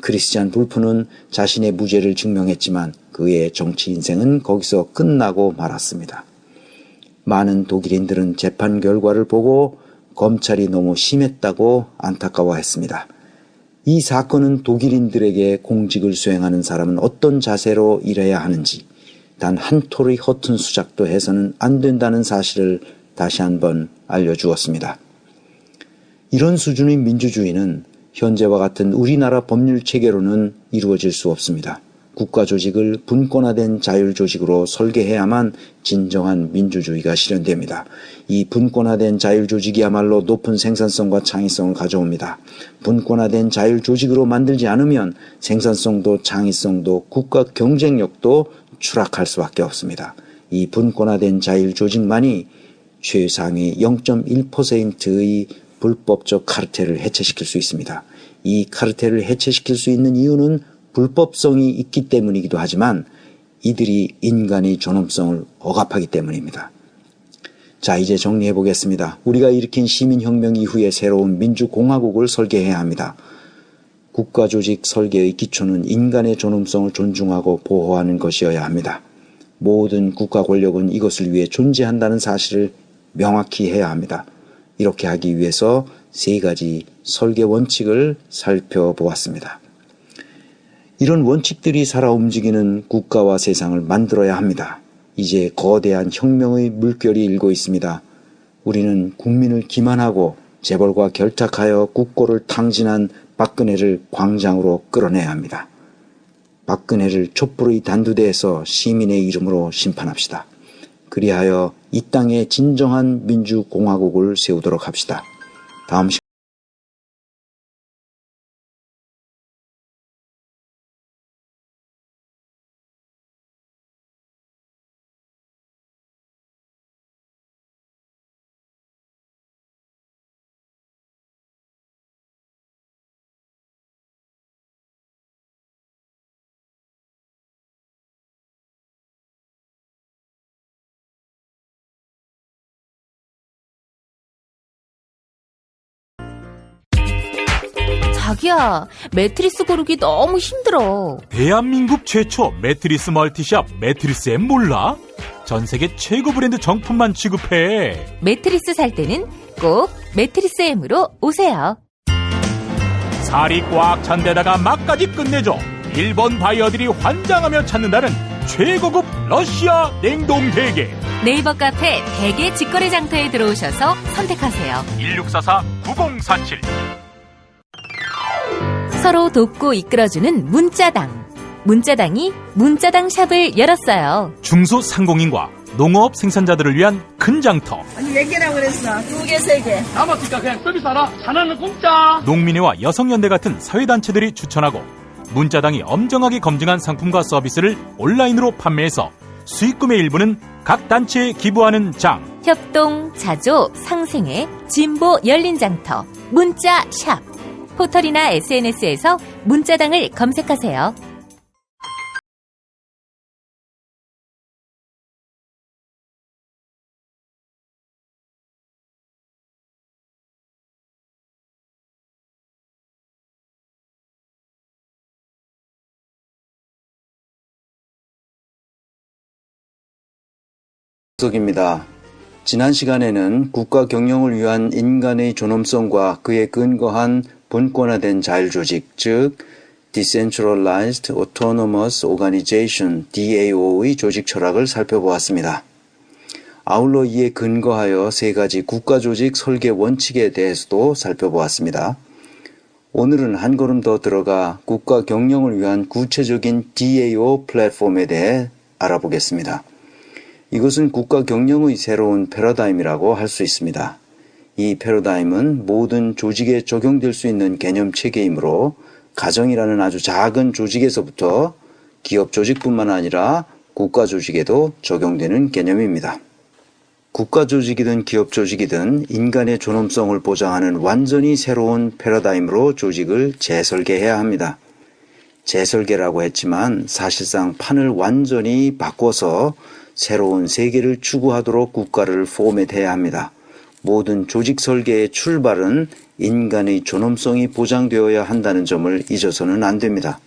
크리스티안 불프는 자신의 무죄를 증명했지만 그의 정치 인생은 거기서 끝나고 말았습니다. 많은 독일인들은 재판 결과를 보고 검찰이 너무 심했다고 안타까워했습니다. 이 사건은 독일인들에게 공직을 수행하는 사람은 어떤 자세로 일해야 하는지 단 한 톨의 허튼 수작도 해서는 안 된다는 사실을 다시 한번 알려주었습니다. 이런 수준의 민주주의는 현재와 같은 우리나라 법률 체계로는 이루어질 수 없습니다. 국가 조직을 분권화된 자율 조직으로 설계해야만 진정한 민주주의가 실현됩니다. 이 분권화된 자율 조직이야말로 높은 생산성과 창의성을 가져옵니다. 분권화된 자율 조직으로 만들지 않으면 생산성도 창의성도 국가 경쟁력도 추락할 수밖에 없습니다. 이 분권화된 자율 조직만이 최상위 0.1%의 불법적 카르텔을 해체시킬 수 있습니다. 이 카르텔을 해체시킬 수 있는 이유는 불법성이 있기 때문이기도 하지만 이들이 인간의 존엄성을 억압하기 때문입니다. 자, 이제 정리해 보겠습니다. 우리가 일으킨 시민혁명 이후에 새로운 민주공화국을 설계해야 합니다. 국가조직 설계의 기초는 인간의 존엄성을 존중하고 보호하는 것이어야 합니다. 모든 국가 권력은 이것을 위해 존재한다는 사실을 명확히 해야 합니다. 이렇게 하기 위해서 3가지 설계 원칙을 살펴보았습니다. 이런 원칙들이 살아 움직이는 국가와 세상을 만들어야 합니다. 이제 거대한 혁명의 물결이 일고 있습니다. 우리는 국민을 기만하고 재벌과 결탁하여 국고를 탕진한 박근혜를 광장으로 끌어내야 합니다. 박근혜를 촛불의 단두대에서 시민의 이름으로 심판합시다. 그리하여 이 땅에 진정한 민주공화국을 세우도록 합시다. 다음 시간 자기야, 매트리스 고르기 너무 힘들어. 대한민국 최초 매트리스 멀티샵 매트리스엠 몰라? 전 세계 최고 브랜드 정품만 취급해. 매트리스 살 때는 꼭 매트리스 M으로 오세요. 살이 꽉 찬 데다가 맛까지 끝내줘. 일본 바이어들이 환장하며 찾는다는 최고급 러시아 냉동 대게. 네이버 카페 대게 직거래 장터에 들어오셔서 선택하세요. 1644-9047. 서로 돕고 이끌어주는 문자당. 문자당이 문자당 샵을 열었어요. 중소상공인과 농업 생산자들을 위한 큰 장터. 아니, 몇 개라고 그랬어? 2개, 3개. 남았으니까 그냥 서비스 하나. 하나는 공짜. 농민회와 여성연대 같은 사회단체들이 추천하고 문자당이 엄정하게 검증한 상품과 서비스를 온라인으로 판매해서 수익금의 일부는 각 단체에 기부하는 장. 협동, 자조, 상생의 진보 열린 장터. 문자샵. 포털이나 SNS에서 문자당을 검색하세요. 입니다. 지난 시간에는 국가 경영을 위한 인간의 존엄성과 그에 근거한 분권화된 자율조직, 즉 Decentralized Autonomous Organization, DAO의 조직 철학을 살펴보았습니다. 아울러 이에 근거하여 3가지 국가조직 설계 원칙에 대해서도 살펴보았습니다. 오늘은 한 걸음 더 들어가 국가 경영을 위한 구체적인 DAO 플랫폼에 대해 알아보겠습니다. 이것은 국가 경영의 새로운 패러다임이라고 할 수 있습니다. 이 패러다임은 모든 조직에 적용될 수 있는 개념 체계이므로 가정이라는 아주 작은 조직에서부터 기업 조직뿐만 아니라 국가 조직에도 적용되는 개념입니다. 국가 조직이든 기업 조직이든 인간의 존엄성을 보장하는 완전히 새로운 패러다임으로 조직을 재설계해야 합니다. 재설계라고 했지만 사실상 판을 완전히 바꿔서 새로운 세계를 추구하도록 국가를 포맷해야 합니다. 모든 조직 설계의 출발은 인간의 존엄성이 보장되어야 한다는 점을 잊어서는 안 됩니다.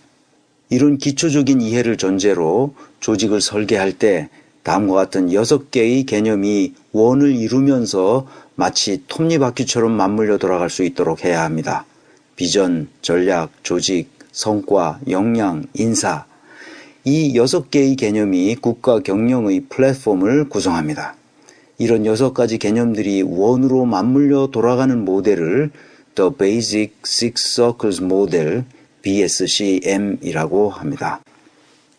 이런 기초적인 이해를 전제로 조직을 설계할 때 다음과 같은 6개의 개념이 원을 이루면서 마치 톱니바퀴처럼 맞물려 돌아갈 수 있도록 해야 합니다. 비전, 전략, 조직, 성과, 역량, 인사. 이 6개의 개념이 국가 경영의 플랫폼을 구성합니다. 이런 6가지 개념들이 원으로 맞물려 돌아가는 모델을 The Basic Six Circles Model BSCM이라고 합니다.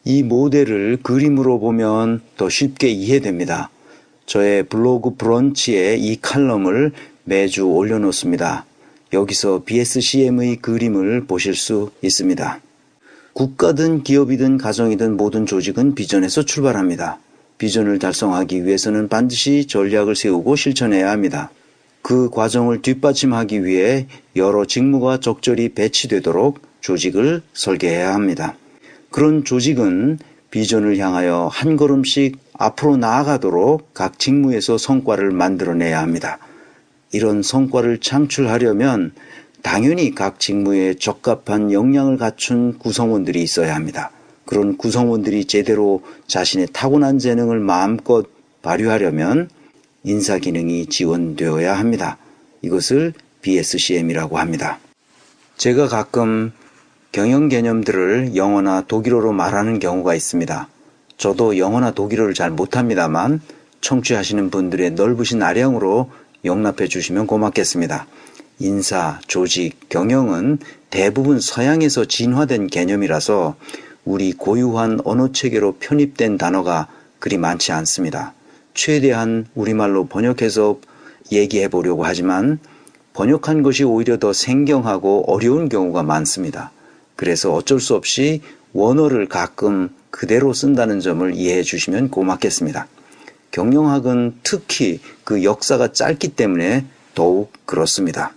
이 모델을 그림으로 보면 더 쉽게 이해됩니다. 저의 블로그 브런치에 이 칼럼을 매주 올려놓습니다. 여기서 BSCM의 그림을 보실 수 있습니다. 국가든 기업이든 가정이든 모든 조직은 비전에서 출발합니다. 비전을 달성하기 위해서는 반드시 전략을 세우고 실천해야 합니다. 그 과정을 뒷받침하기 위해 여러 직무가 적절히 배치되도록 조직을 설계해야 합니다. 그런 조직은 비전을 향하여 한 걸음씩 앞으로 나아가도록 각 직무에서 성과를 만들어내야 합니다. 이런 성과를 창출하려면 당연히 각 직무에 적합한 역량을 갖춘 구성원들이 있어야 합니다. 그런 구성원들이 제대로 자신의 타고난 재능을 마음껏 발휘하려면 인사기능이 지원되어야 합니다. 이것을 BSCM이라고 합니다. 제가 가끔 경영 개념들을 영어나 독일어로 말하는 경우가 있습니다. 저도 영어나 독일어를 잘 못합니다만 청취하시는 분들의 넓으신 아량으로 용납해 주시면 고맙겠습니다. 인사, 조직, 경영은 대부분 서양에서 진화된 개념이라서 우리 고유한 언어체계로 편입된 단어가 그리 많지 않습니다. 최대한 우리말로 번역해서 얘기해 보려고 하지만 번역한 것이 오히려 더 생경하고 어려운 경우가 많습니다. 그래서 어쩔 수 없이 원어를 가끔 그대로 쓴다는 점을 이해해 주시면 고맙겠습니다. 경영학은 특히 그 역사가 짧기 때문에 더욱 그렇습니다.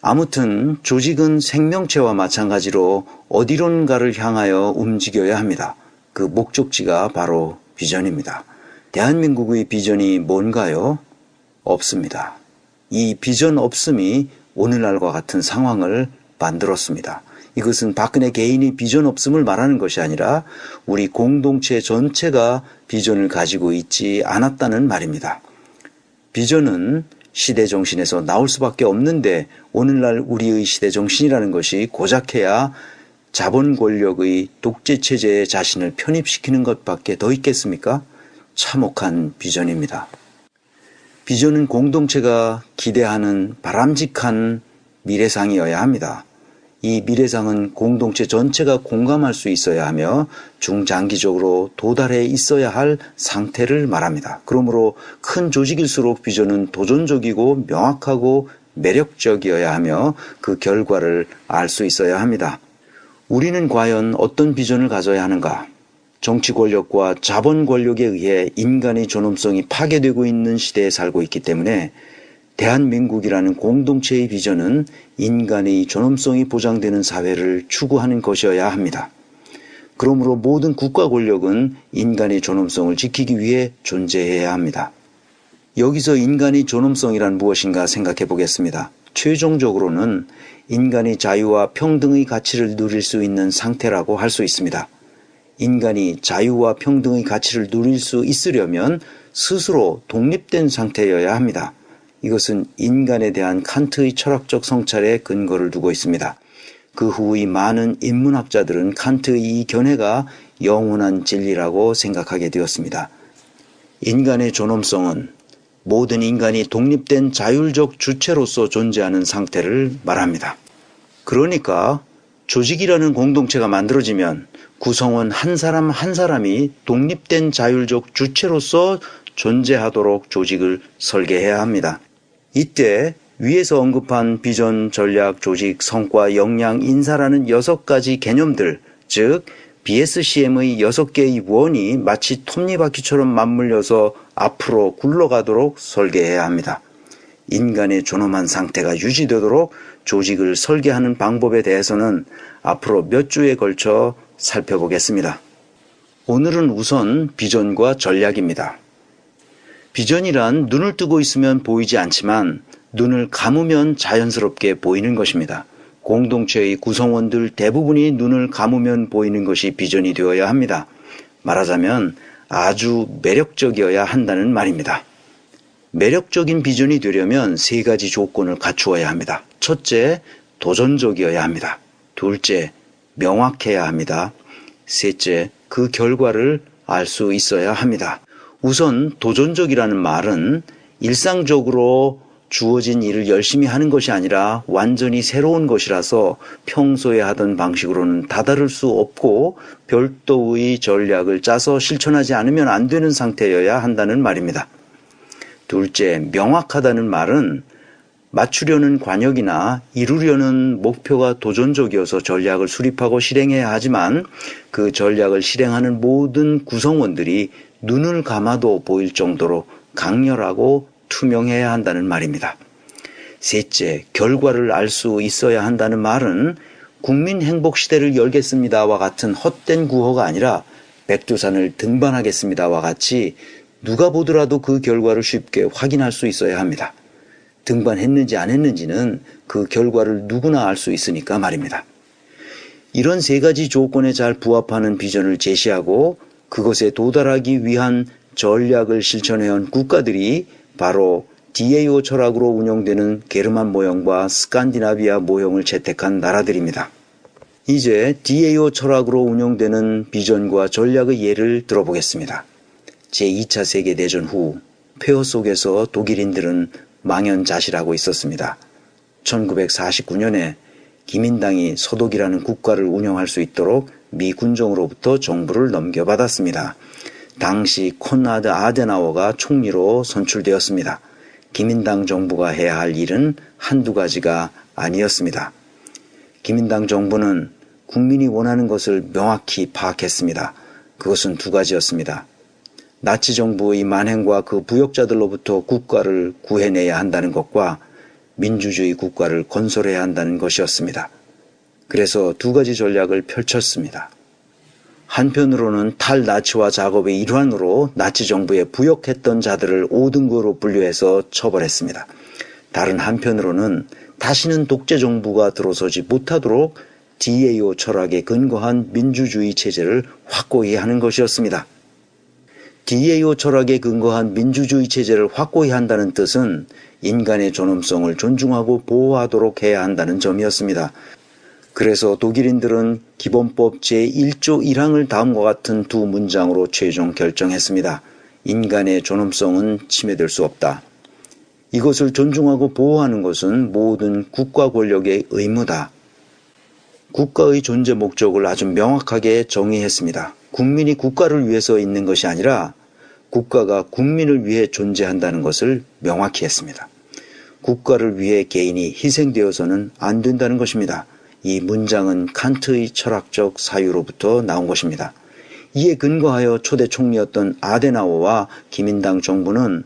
아무튼 조직은 생명체와 마찬가지로 어디론가를 향하여 움직여야 합니다. 그 목적지가 바로 비전입니다. 대한민국의 비전이 뭔가요? 없습니다. 이 비전 없음이 오늘날과 같은 상황을 만들었습니다. 이것은 박근혜 개인이 비전 없음을 말하는 것이 아니라 우리 공동체 전체가 비전을 가지고 있지 않았다는 말입니다. 비전은 시대정신에서 나올 수밖에 없는데 오늘날 우리의 시대정신이라는 것이 고작해야 자본 권력의 독재체제에 자신을 편입시키는 것밖에 더 있겠습니까? 참혹한 비전입니다. 비전은 공동체가 기대하는 바람직한 미래상이어야 합니다. 이 미래상은 공동체 전체가 공감할 수 있어야 하며 중장기적으로 도달해 있어야 할 상태를 말합니다. 그러므로 큰 조직일수록 비전은 도전적이고 명확하고 매력적이어야 하며 그 결과를 알 수 있어야 합니다. 우리는 과연 어떤 비전을 가져야 하는가? 정치 권력과 자본 권력에 의해 인간의 존엄성이 파괴되고 있는 시대에 살고 있기 때문에 대한민국이라는 공동체의 비전은 인간의 존엄성이 보장되는 사회를 추구하는 것이어야 합니다. 그러므로 모든 국가 권력은 인간의 존엄성을 지키기 위해 존재해야 합니다. 여기서 인간의 존엄성이란 무엇인가 생각해 보겠습니다. 최종적으로는 인간의 자유와 평등의 가치를 누릴 수 있는 상태라고 할 수 있습니다. 인간이 자유와 평등의 가치를 누릴 수 있으려면 스스로 독립된 상태여야 합니다. 이것은 인간에 대한 칸트의 철학적 성찰에 근거를 두고 있습니다. 그 후의 많은 인문학자들은 칸트의 이 견해가 영원한 진리라고 생각하게 되었습니다. 인간의 존엄성은 모든 인간이 독립된 자율적 주체로서 존재하는 상태를 말합니다. 그러니까 조직이라는 공동체가 만들어지면 구성원 한 사람 한 사람이 독립된 자율적 주체로서 존재하도록 조직을 설계해야 합니다. 이때 위에서 언급한 비전, 전략, 조직, 성과, 역량, 인사라는 6가지 개념들, 즉 BSCM의 6개의 원이 마치 톱니바퀴처럼 맞물려서 앞으로 굴러가도록 설계해야 합니다. 인간의 존엄한 상태가 유지되도록 조직을 설계하는 방법에 대해서는 앞으로 몇 주에 걸쳐 살펴보겠습니다. 오늘은 우선 비전과 전략입니다. 비전이란 눈을 뜨고 있으면 보이지 않지만 눈을 감으면 자연스럽게 보이는 것입니다. 공동체의 구성원들 대부분이 눈을 감으면 보이는 것이 비전이 되어야 합니다. 말하자면 아주 매력적이어야 한다는 말입니다. 매력적인 비전이 되려면 3가지 조건을 갖추어야 합니다. 첫째, 도전적이어야 합니다. 둘째, 명확해야 합니다. 셋째, 그 결과를 알 수 있어야 합니다. 우선 도전적이라는 말은 일상적으로 주어진 일을 열심히 하는 것이 아니라 완전히 새로운 것이라서 평소에 하던 방식으로는 다다를 수 없고 별도의 전략을 짜서 실천하지 않으면 안 되는 상태여야 한다는 말입니다. 둘째, 명확하다는 말은 맞추려는 관역이나 이루려는 목표가 도전적이어서 전략을 수립하고 실행해야 하지만 그 전략을 실행하는 모든 구성원들이 눈을 감아도 보일 정도로 강렬하고 투명해야 한다는 말입니다. 셋째, 결과를 알 수 있어야 한다는 말은 국민 행복 시대를 열겠습니다와 같은 헛된 구호가 아니라 백두산을 등반하겠습니다와 같이 누가 보더라도 그 결과를 쉽게 확인할 수 있어야 합니다. 등반했는지 안 했는지는 그 결과를 누구나 알 수 있으니까 말입니다. 이런 세 가지 조건에 잘 부합하는 비전을 제시하고 그것에 도달하기 위한 전략을 실천해온 국가들이 바로 DAO 철학으로 운영되는 게르만 모형과 스칸디나비아 모형을 채택한 나라들입니다. 이제 DAO 철학으로 운영되는 비전과 전략의 예를 들어보겠습니다. 제2차 세계대전 후 폐허 속에서 독일인들은 망연자실하고 있었습니다. 1949년에 기민당이 서독이라는 국가를 운영할 수 있도록 미 군정으로부터 정부를 넘겨받았습니다. 당시 콘라드 아데나워가 총리로 선출되었습니다. 기민당 정부가 해야 할 일은 한두 가지가 아니었습니다. 기민당 정부는 국민이 원하는 것을 명확히 파악했습니다. 그것은 두 가지였습니다. 나치 정부의 만행과 그 부역자들로부터 국가를 구해내야 한다는 것과 민주주의 국가를 건설해야 한다는 것이었습니다. 그래서 두 가지 전략을 펼쳤습니다. 한편으로는 탈나치화 작업의 일환으로 나치 정부에 부역했던 자들을 5등급으로 분류해서 처벌했습니다. 다른 한편으로는 다시는 독재 정부가 들어서지 못하도록 DAO 철학에 근거한 민주주의 체제를 확고히 하는 것이었습니다. DAO 철학에 근거한 민주주의 체제를 확고히 한다는 뜻은 인간의 존엄성을 존중하고 보호하도록 해야 한다는 점이었습니다. 그래서 독일인들은 기본법 제1조 1항을 다음과 같은 두 문장으로 최종 결정했습니다. 인간의 존엄성은 침해될 수 없다. 이것을 존중하고 보호하는 것은 모든 국가 권력의 의무다. 국가의 존재 목적을 아주 명확하게 정의했습니다. 국민이 국가를 위해서 있는 것이 아니라 국가가 국민을 위해 존재한다는 것을 명확히 했습니다. 국가를 위해 개인이 희생되어서는 안 된다는 것입니다. 이 문장은 칸트의 철학적 사유로부터 나온 것입니다. 이에 근거하여 초대 총리였던 아데나워와 기민당 정부는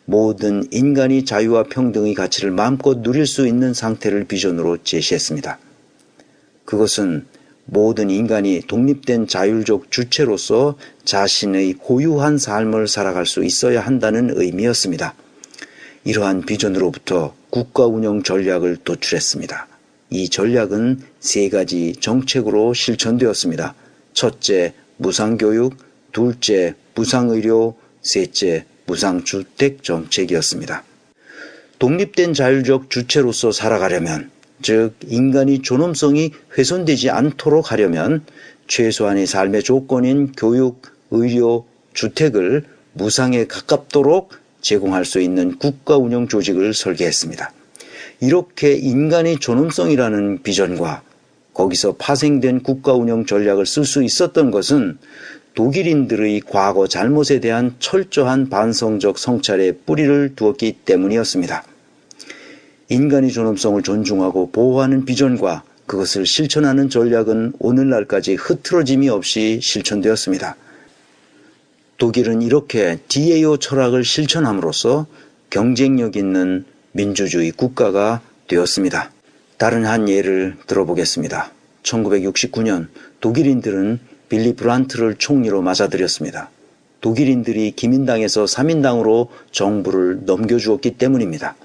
모든 인간이 자유와 평등의 가치를 마음껏 누릴 수 있는 상태를 비전으로 제시했습니다. 그것은 모든 인간이 독립된 자율적 주체로서 자신의 고유한 삶을 살아갈 수 있어야 한다는 의미였습니다. 이러한 비전으로부터 국가 운영 전략을 도출했습니다. 이 전략은 세 가지 정책으로 실천되었습니다. 첫째, 무상교육, 둘째, 무상의료, 셋째, 무상주택 정책이었습니다. 독립된 자율적 주체로서 살아가려면, 즉 인간이 존엄성이 훼손되지 않도록 하려면 최소한의 삶의 조건인 교육, 의료, 주택을 무상에 가깝도록 제공할 수 있는 국가 운영 조직을 설계했습니다. 이렇게 인간의 존엄성이라는 비전과 거기서 파생된 국가 운영 전략을 쓸 수 있었던 것은 독일인들의 과거 잘못에 대한 철저한 반성적 성찰에 뿌리를 두었기 때문이었습니다. 인간의 존엄성을 존중하고 보호하는 비전과 그것을 실천하는 전략은 오늘날까지 흐트러짐이 없이 실천되었습니다. 독일은 이렇게 DAO 철학을 실천함으로써 경쟁력 있는 민주주의 국가가 되었습니다. 다른 한 예를 들어보겠습니다. 1969년 독일인들은 빌리 브란트를 총리로 맞아들였습니다. 독일인들이 기민당에서 3인당으로 정부를 넘겨주었기 때문입니다.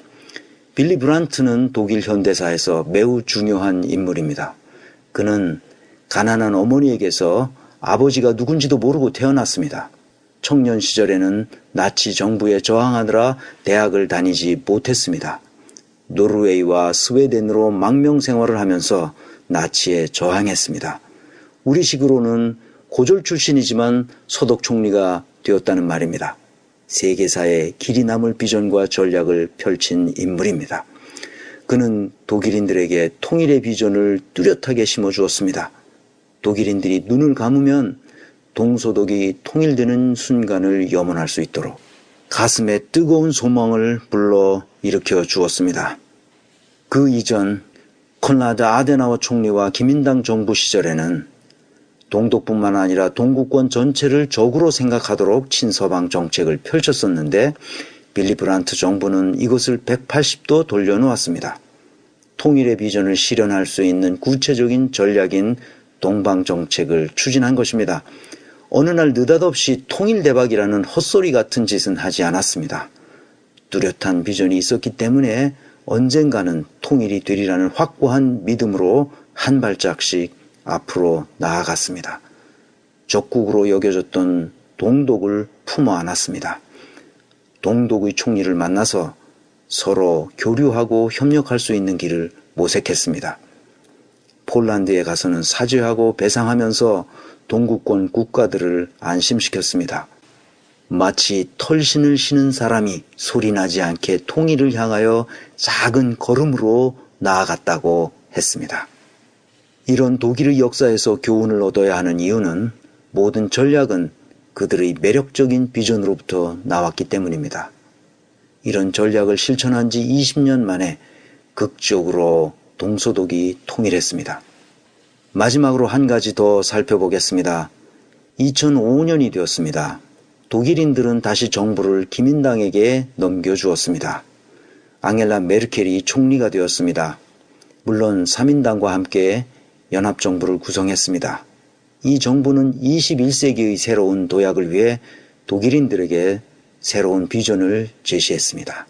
빌리 브란트는 독일 현대사에서 매우 중요한 인물입니다. 그는 가난한 어머니에게서 아버지가 누군지도 모르고 태어났습니다. 청년 시절에는 나치 정부에 저항하느라 대학을 다니지 못했습니다. 노르웨이와 스웨덴으로 망명 생활을 하면서 나치에 저항했습니다. 우리식으로는 고졸 출신이지만 서독 총리가 되었다는 말입니다. 세계사에 길이 남을 비전과 전략을 펼친 인물입니다. 그는 독일인들에게 통일의 비전을 뚜렷하게 심어주었습니다. 독일인들이 눈을 감으면 동서독이 통일되는 순간을 염원할 수 있도록 가슴에 뜨거운 소망을 불러 일으켜 주었습니다. 그 이전 콘라드 아데나워 총리와 기민당 정부 시절에는 동독뿐만 아니라 동구권 전체를 적으로 생각하도록 친서방 정책을 펼쳤었는데 빌리 브란트 정부는 이것을 180도 돌려놓았습니다. 통일의 비전을 실현할 수 있는 구체적인 전략인 동방정책을 추진한 것입니다. 어느 날 느닷없이 통일대박이라는 헛소리 같은 짓은 하지 않았습니다. 뚜렷한 비전이 있었기 때문에 언젠가는 통일이 되리라는 확고한 믿음으로 한 발짝씩 앞으로 나아갔습니다. 적국으로 여겨졌던 동독을 품어 안았습니다. 동독의 총리를 만나서 서로 교류하고 협력할 수 있는 길을 모색했습니다. 폴란드에 가서는 사죄하고 배상하면서 동구권 국가들을 안심시켰습니다. 마치 털신을 신은 사람이 소리나지 않게 통일을 향하여 작은 걸음으로 나아갔다고 했습니다. 이런 독일의 역사에서 교훈을 얻어야 하는 이유는 모든 전략은 그들의 매력적인 비전으로부터 나왔기 때문입니다. 이런 전략을 실천한 지 20년 만에 극적으로 동서독이 통일했습니다. 마지막으로 한 가지 더 살펴보겠습니다. 2005년이 되었습니다. 독일인들은 다시 정부를 기민당에게 넘겨주었습니다. 앙겔라 메르켈이 총리가 되었습니다. 물론 3인당과 함께 연합정부를 구성했습니다. 이 정부는 21세기의 새로운 도약을 위해 독일인들에게 새로운 비전을 제시했습니다.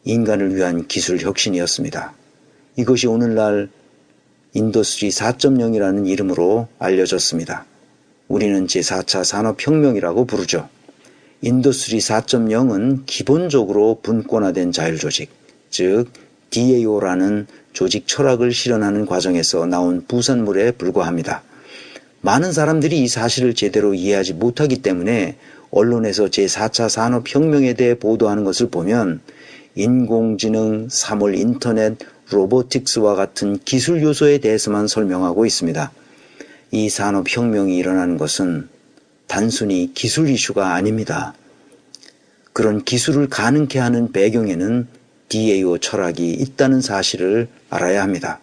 인간을 위한 기술 혁신이었습니다. 이것이 오늘날 인더스트리 4.0이라는 이름으로 알려졌습니다. 우리는 제4차 산업혁명이라고 부르죠. 인더스트리 4.0은 기본적으로 분권화된 자율조직, 즉 DAO라는 조직 철학을 실현하는 과정에서 나온 부산물에 불과합니다. 많은 사람들이 이 사실을 제대로 이해하지 못하기 때문에 언론에서 제4차 산업혁명에 대해 보도하는 것을 보면 인공지능, 3월 인터넷, 로보틱스와 같은 기술 요소에 대해서만 설명하고 있습니다. 이 산업혁명이 일어나는 것은 단순히 기술 이슈가 아닙니다. 그런 기술을 가능케 하는 배경에는 DAO 철학이 있다는 사실을 알아야 합니다.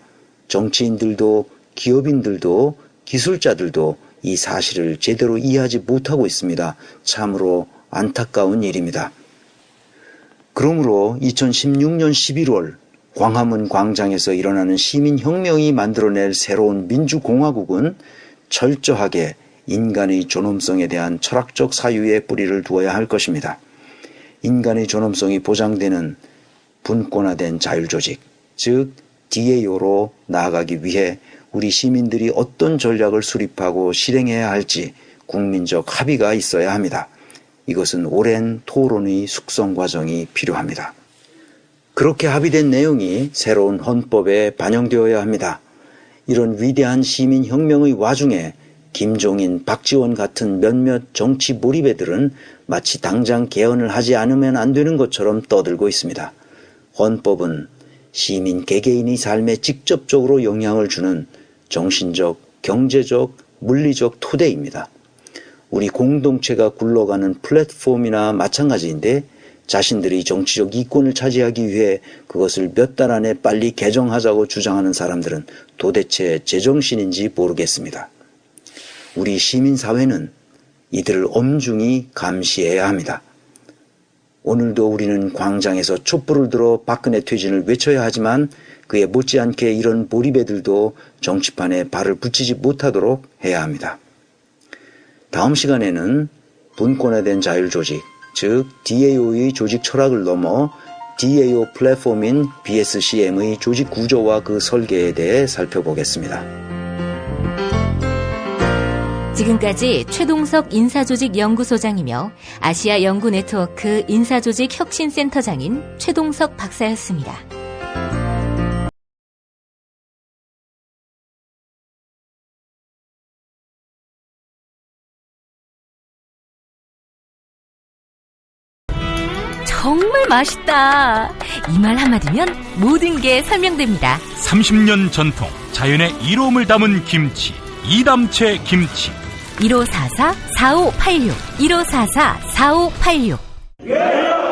정치인들도 기업인들도 기술자들도 이 사실을 제대로 이해하지 못하고 있습니다. 참으로 안타까운 일입니다. 그러므로 2016년 11월 광화문 광장에서 일어나는 시민혁명이 만들어낼 새로운 민주공화국은 철저하게 인간의 존엄성에 대한 철학적 사유에 뿌리를 두어야 할 것입니다. 인간의 존엄성이 보장되는 분권화된 자율조직, 즉 DAO로 나아가기 위해 우리 시민들이 어떤 전략을 수립하고 실행해야 할지 국민적 합의가 있어야 합니다. 이것은 오랜 토론의 숙성 과정이 필요합니다. 그렇게 합의된 내용이 새로운 헌법에 반영되어야 합니다. 이런 위대한 시민혁명의 와중에 김종인, 박지원 같은 몇몇 정치 몰입애들은 마치 당장 개헌을 하지 않으면 안 되는 것처럼 떠들고 있습니다. 헌법은 시민 개개인의 삶에 직접적으로 영향을 주는 정신적, 경제적, 물리적 토대입니다. 우리 공동체가 굴러가는 플랫폼이나 마찬가지인데 자신들이 정치적 이권을 차지하기 위해 그것을 몇 달 안에 빨리 개정하자고 주장하는 사람들은 도대체 제정신인지 모르겠습니다. 우리 시민사회는 이들을 엄중히 감시해야 합니다. 오늘도 우리는 광장에서 촛불을 들어 박근혜 퇴진을 외쳐야 하지만 그에 못지않게 이런 몰입애들도 정치판에 발을 붙이지 못하도록 해야 합니다. 다음 시간에는 분권화된 자율조직, 즉 DAO의 조직 철학을 넘어 DAO 플랫폼인 BSCM의 조직 구조와 그 설계에 대해 살펴보겠습니다. 지금까지 최동석 인사조직연구소장이며 아시아 연구네트워크 인사조직혁신센터장인 최동석 박사였습니다. 정말 맛있다. 이 말 한마디면 모든 게 설명됩니다. 30년 전통 자연의 이로움을 담은 김치, 이담채 김치. 1544-4586 1544-4586.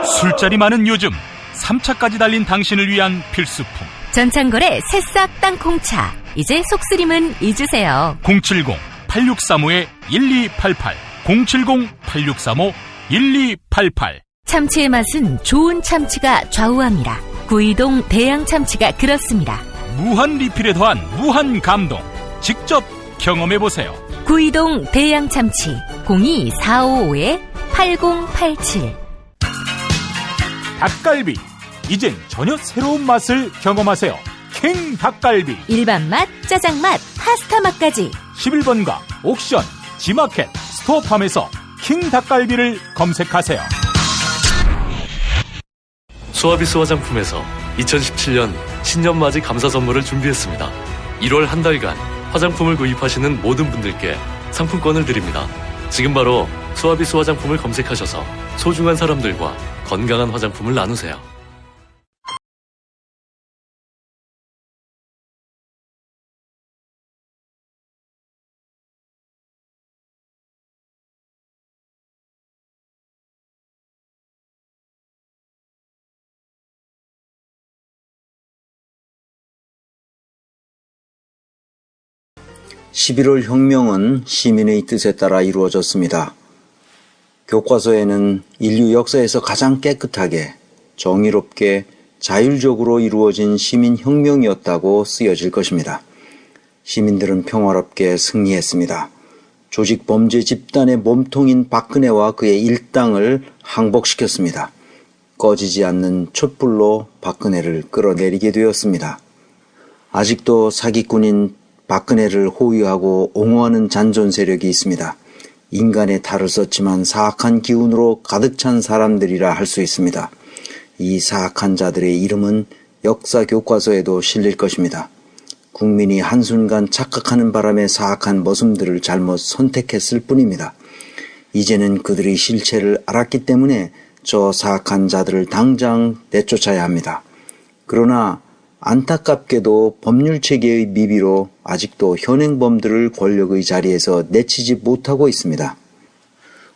술자리 많은 요즘 3차까지 달린 당신을 위한 필수품. 전창걸의 새싹 땅콩차. 이제 속쓰림은 잊으세요. 070-8635-1288 070-8635-1288. 참치의 맛은 좋은 참치가 좌우합니다. 구이동 대양 참치가 그렇습니다. 무한 리필에 더한 무한 감동. 직접 경험해보세요. 구이동 대양 참치 02455-8087. 닭갈비. 이젠 전혀 새로운 맛을 경험하세요. 킹 닭갈비. 일반 맛, 짜장 맛, 파스타 맛까지. 11번가 옥션, 지마켓, 스토어팜에서 킹 닭갈비를 검색하세요. 수아비스 화장품에서 2017년 신년맞이 감사 선물을 준비했습니다. 1월 한 달간 화장품을 구입하시는 모든 분들께 상품권을 드립니다. 지금 바로 수아비스 화장품을 검색하셔서 소중한 사람들과 건강한 화장품을 나누세요. (11월) 혁명은 시민의 뜻에 따라 이루어졌습니다. 교과서에는 인류 역사에서 가장 깨끗하게, 정의롭게, 자율적으로 이루어진 시민혁명이었다고 쓰여질 것입니다. 시민들은 평화롭게 승리했습니다. 조직 범죄 집단의 몸통인 박근혜와 그의 일당을 항복시켰습니다. 꺼지지 않는 촛불로 박근혜를 끌어내리게 되었습니다. 아직도 사기꾼인 박근혜를 호위하고 옹호하는 잔존 세력이 있습니다. 인간의 탈을 썼지만 사악한 기운으로 가득 찬 사람들이라 할 수 있습니다. 이 사악한 자들의 이름은 역사 교과서에도 실릴 것입니다. 국민이 한순간 착각하는 바람에 사악한 머슴들을 잘못 선택했을 뿐입니다. 이제는 그들의 실체를 알았기 때문에 저 사악한 자들을 당장 내쫓아야 합니다. 그러나 안타깝게도 법률체계의 미비로 아직도 현행범들을 권력의 자리에서 내치지 못하고 있습니다.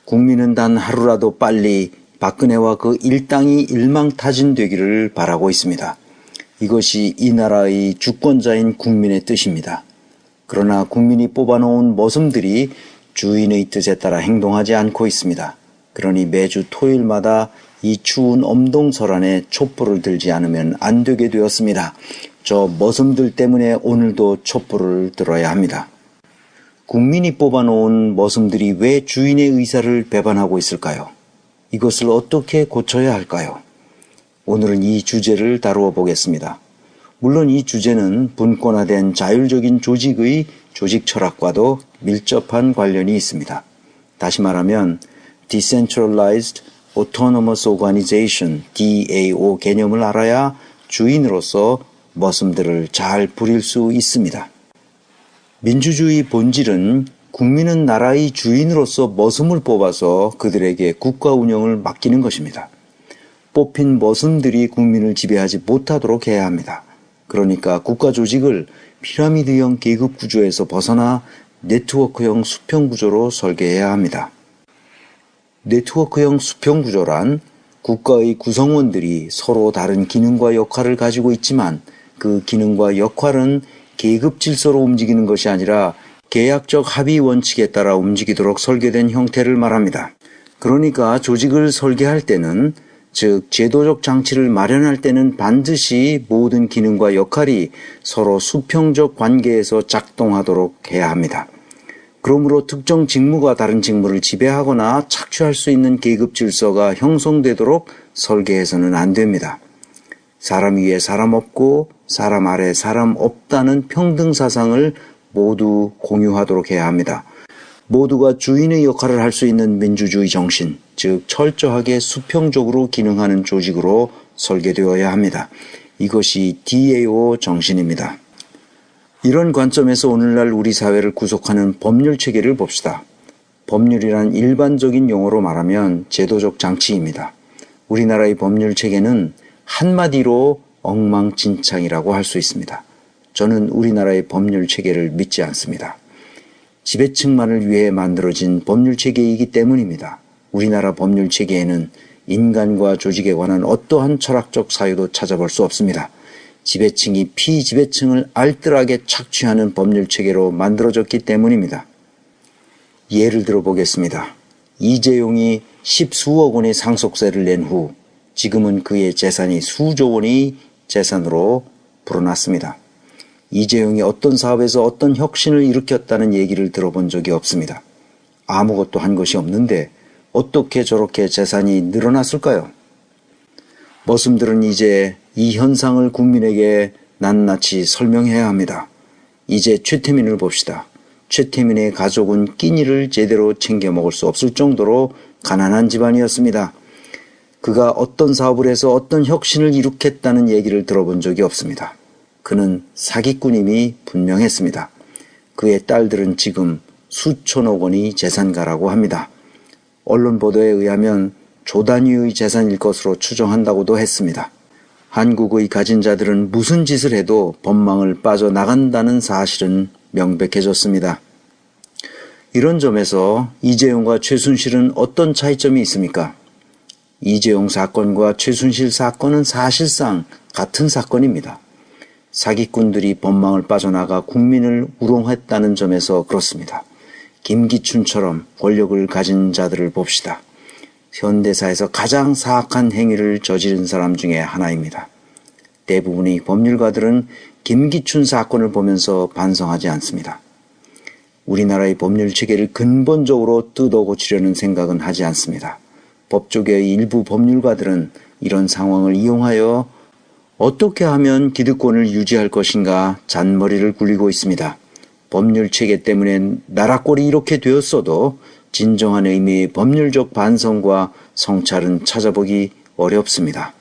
국민은 단 하루라도 빨리 박근혜와 그 일당이 일망타진되기를 바라고 있습니다. 이것이 이 나라의 주권자인 국민의 뜻입니다. 그러나 국민이 뽑아놓은 머슴들이 주인의 뜻에 따라 행동하지 않고 있습니다. 그러니 매주 토요일마다 이 추운 엄동설안에 촛불을 들지 않으면 안 되게 되었습니다. 저 머슴들 때문에 오늘도 촛불을 들어야 합니다. 국민이 뽑아놓은 머슴들이 왜 주인의 의사를 배반하고 있을까요? 이것을 어떻게 고쳐야 할까요? 오늘은 이 주제를 다루어 보겠습니다. 물론 이 주제는 분권화된 자율적인 조직의 조직 철학과도 밀접한 관련이 있습니다. 다시 말하면 Decentralized Autonomous Organization, DAO 개념을 알아야 주인으로서 머슴들을 잘 부릴 수 있습니다. 민주주의 본질은 국민은 나라의 주인으로서 머슴을 뽑아서 그들에게 국가 운영을 맡기는 것입니다. 뽑힌 머슴들이 국민을 지배하지 못하도록 해야 합니다. 그러니까 국가 조직을 피라미드형 계급 구조에서 벗어나 네트워크형 수평 구조로 설계해야 합니다. 네트워크형 수평 구조란 국가의 구성원들이 서로 다른 기능과 역할을 가지고 있지만 그 기능과 역할은 계급 질서로 움직이는 것이 아니라 계약적 합의 원칙에 따라 움직이도록 설계된 형태를 말합니다. 그러니까 조직을 설계할 때는, 즉 제도적 장치를 마련할 때는 반드시 모든 기능과 역할이 서로 수평적 관계에서 작동하도록 해야 합니다. 그러므로 특정 직무가 다른 직무를 지배하거나 착취할 수 있는 계급 질서가 형성되도록 설계해서는 안 됩니다. 사람 위에 사람 없고 사람 아래 사람 없다는 평등 사상을 모두 공유하도록 해야 합니다. 모두가 주인의 역할을 할 수 있는 민주주의 정신, 즉 철저하게 수평적으로 기능하는 조직으로 설계되어야 합니다. 이것이 DAO 정신입니다. 이런 관점에서 오늘날 우리 사회를 구속하는 법률 체계를 봅시다. 법률이란 일반적인 용어로 말하면 제도적 장치입니다. 우리나라의 법률 체계는 한마디로 엉망진창이라고 할 수 있습니다. 저는 우리나라의 법률 체계를 믿지 않습니다. 지배층만을 위해 만들어진 법률 체계이기 때문입니다. 우리나라 법률 체계에는 인간과 조직에 관한 어떠한 철학적 사유도 찾아볼 수 없습니다. 지배층이 피지배층을 알뜰하게 착취하는 법률 체계로 만들어졌기 때문입니다. 예를 들어 보겠습니다. 이재용이 10수억 원의 상속세를 낸 후 지금은 그의 재산이 수조 원의 재산으로 불어났습니다. 이재용이 어떤 사업에서 어떤 혁신을 일으켰다는 얘기를 들어본 적이 없습니다. 아무것도 한 것이 없는데 어떻게 저렇게 재산이 늘어났을까요? 머슴들은 이제 이 현상을 국민에게 낱낱이 설명해야 합니다. 이제 최태민을 봅시다. 최태민의 가족은 끼니를 제대로 챙겨 먹을 수 없을 정도로 가난한 집안이었습니다. 그가 어떤 사업을 해서 어떤 혁신을 일으켰다는 얘기를 들어본 적이 없습니다. 그는 사기꾼임이 분명했습니다. 그의 딸들은 지금 수천억 원의 재산가라고 합니다. 언론 보도에 의하면 조 단위의 재산일 것으로 추정한다고도 했습니다. 한국의 가진 자들은 무슨 짓을 해도 법망을 빠져나간다는 사실은 명백해졌습니다. 이런 점에서 이재용과 최순실은 어떤 차이점이 있습니까? 이재용 사건과 최순실 사건은 사실상 같은 사건입니다. 사기꾼들이 법망을 빠져나가 국민을 우롱했다는 점에서 그렇습니다. 김기춘처럼 권력을 가진 자들을 봅시다. 현대사에서 가장 사악한 행위를 저지른 사람 중에 하나입니다. 대부분의 법률가들은 김기춘 사건을 보면서 반성하지 않습니다. 우리나라의 법률 체계를 근본적으로 뜯어 고치려는 생각은 하지 않습니다. 법조계의 일부 법률가들은 이런 상황을 이용하여 어떻게 하면 기득권을 유지할 것인가 잔머리를 굴리고 있습니다. 법률 체계 때문에 나라 꼴이 이렇게 되었어도 진정한 의미의 법률적 반성과 성찰은 찾아보기 어렵습니다.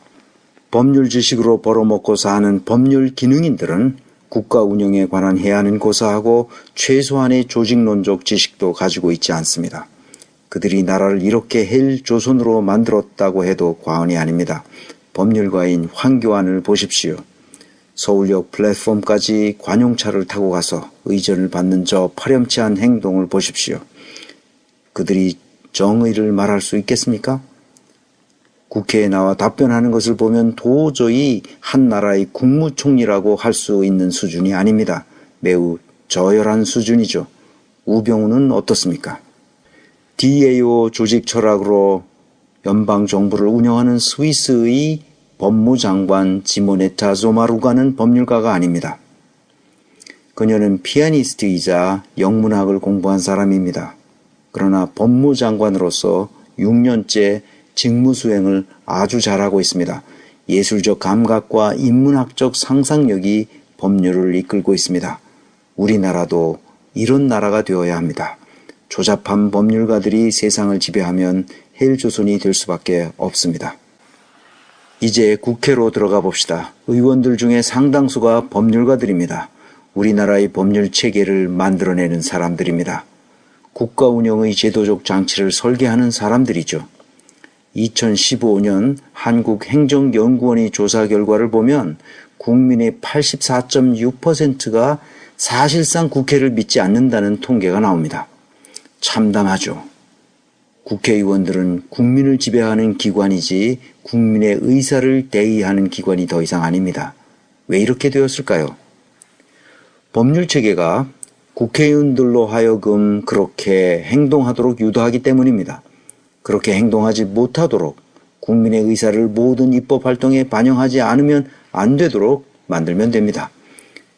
법률 지식으로 벌어먹고 사는 법률 기능인들은 국가 운영에 관한 해안은 고사하고 최소한의 조직론적 지식도 가지고 있지 않습니다. 그들이 나라를 이렇게 헬조선으로 만들었다고 해도 과언이 아닙니다. 법률가인 황교안을 보십시오. 서울역 플랫폼까지 관용차를 타고 가서 의전을 받는 저 파렴치한 행동을 보십시오. 그들이 정의를 말할 수 있겠습니까? 국회에 나와 답변하는 것을 보면 도저히 한 나라의 국무총리라고 할 수 있는 수준이 아닙니다. 매우 저열한 수준이죠. 우병우는 어떻습니까? DAO 조직 철학으로 연방정부를 운영하는 스위스의 법무장관 지모네타 조마루가는 법률가가 아닙니다. 그녀는 피아니스트이자 영문학을 공부한 사람입니다. 그러나 법무장관으로서 6년째 직무수행을 아주 잘하고 있습니다. 예술적 감각과 인문학적 상상력이 법률을 이끌고 있습니다. 우리나라도 이런 나라가 되어야 합니다. 조잡한 법률가들이 세상을 지배하면 헬조선이 될 수밖에 없습니다. 이제 국회로 들어가 봅시다. 의원들 중에 상당수가 법률가들입니다. 우리나라의 법률 체계를 만들어내는 사람들입니다. 국가 운영의 제도적 장치를 설계하는 사람들이죠. 2015년 한국행정연구원의 조사 결과를 보면 국민의 84.6%가 사실상 국회를 믿지 않는다는 통계가 나옵니다. 참담하죠. 국회의원들은 국민을 지배하는 기관이지 국민의 의사를 대의하는 기관이 더 이상 아닙니다. 왜 이렇게 되었을까요? 법률체계가 국회의원들로 하여금 그렇게 행동하도록 유도하기 때문입니다. 그렇게 행동하지 못하도록 국민의 의사를 모든 입법활동에 반영하지 않으면 안 되도록 만들면 됩니다.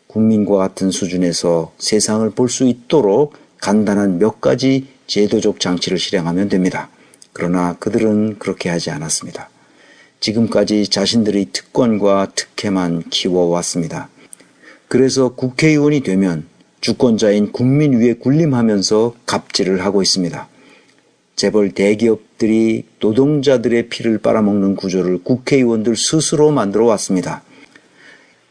국민과 같은 수준에서 세상을 볼 수 있도록 간단한 몇 가지 제도적 장치를 실행하면 됩니다. 그러나 그들은 그렇게 하지 않았습니다. 지금까지 자신들의 특권과 특혜만 키워왔습니다. 그래서 국회의원이 되면 주권자인 국민 위에 군림하면서 갑질을 하고 있습니다. 재벌 대기업들이 노동자들의 피를 빨아먹는 구조를 국회의원들 스스로 만들어 왔습니다.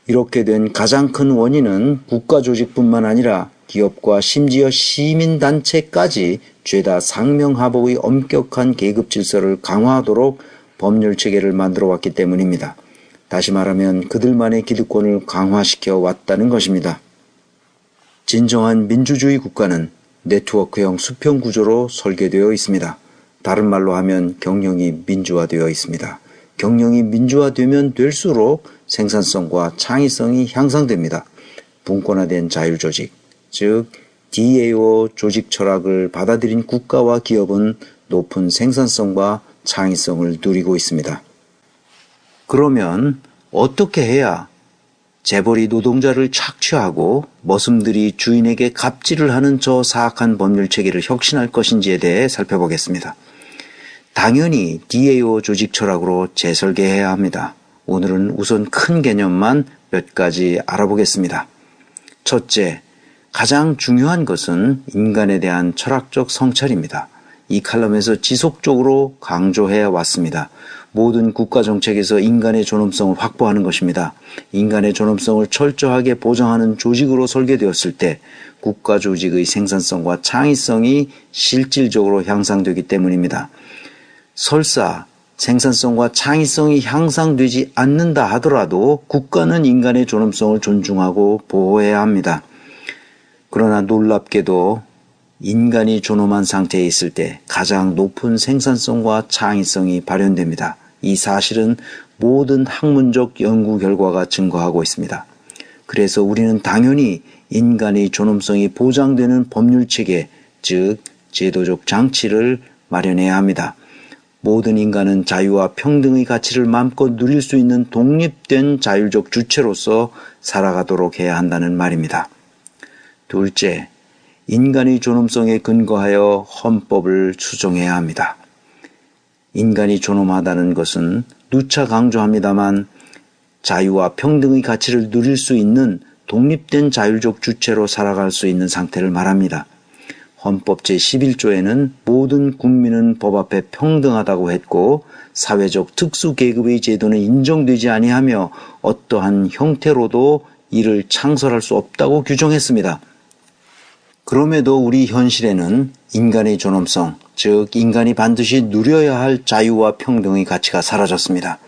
이렇게 된 가장 큰 원인은 국가조직뿐만 아니라 기업과 심지어 시민단체까지 죄다 상명하복의 엄격한 계급 질서를 강화하도록 법률 체계를 만들어 왔기 때문입니다. 다시 말하면 그들만의 기득권을 강화시켜 왔다는 것입니다. 진정한 민주주의 국가는 네트워크형 수평 구조로 설계되어 있습니다. 다른 말로 하면 경영이 민주화되어 있습니다. 경영이 민주화되면 될수록 생산성과 창의성이 향상됩니다. 분권화된 자율조직, 즉 DAO 조직 철학을 받아들인 국가와 기업은 높은 생산성과 창의성을 누리고 있습니다. 그러면 어떻게 해야 재벌이 노동자를 착취하고 머슴들이 주인에게 갑질을 하는 저 사악한 법률 체계를 혁신할 것인지에 대해 살펴보겠습니다. 당연히 DAO 조직 철학으로 재설계해야 합니다. 오늘은 우선 큰 개념만 몇 가지 알아보겠습니다. 첫째, 가장 중요한 것은 인간에 대한 철학적 성찰입니다. 이 칼럼에서 지속적으로 강조해 왔습니다. 모든 국가 정책에서 인간의 존엄성을 확보하는 것입니다. 인간의 존엄성을 철저하게 보장하는 조직으로 설계되었을 때 국가 조직의 생산성과 창의성이 실질적으로 향상되기 때문입니다. 설사 생산성과 창의성이 향상되지 않는다 하더라도 국가는 인간의 존엄성을 존중하고 보호해야 합니다. 그러나 놀랍게도 인간이 존엄한 상태에 있을 때 가장 높은 생산성과 창의성이 발현됩니다. 이 사실은 모든 학문적 연구 결과가 증거하고 있습니다. 그래서 우리는 당연히 인간의 존엄성이 보장되는 법률 체계, 즉 제도적 장치를 마련해야 합니다. 모든 인간은 자유와 평등의 가치를 마음껏 누릴 수 있는 독립된 자율적 주체로서 살아가도록 해야 한다는 말입니다. 둘째, 인간의 존엄성에 근거하여 헌법을 수정해야 합니다. 인간이 존엄하다는 것은 누차 강조합니다만 자유와 평등의 가치를 누릴 수 있는 독립된 자율적 주체로 살아갈 수 있는 상태를 말합니다. 헌법 제11조에는 모든 국민은 법 앞에 평등하다고 했고 사회적 특수계급의 제도는 인정되지 아니하며 어떠한 형태로도 이를 창설할 수 없다고 규정했습니다. 그럼에도 우리 현실에는 인간의 존엄성, 즉 인간이 반드시 누려야 할 자유와 평등의 가치가 사라졌습니다.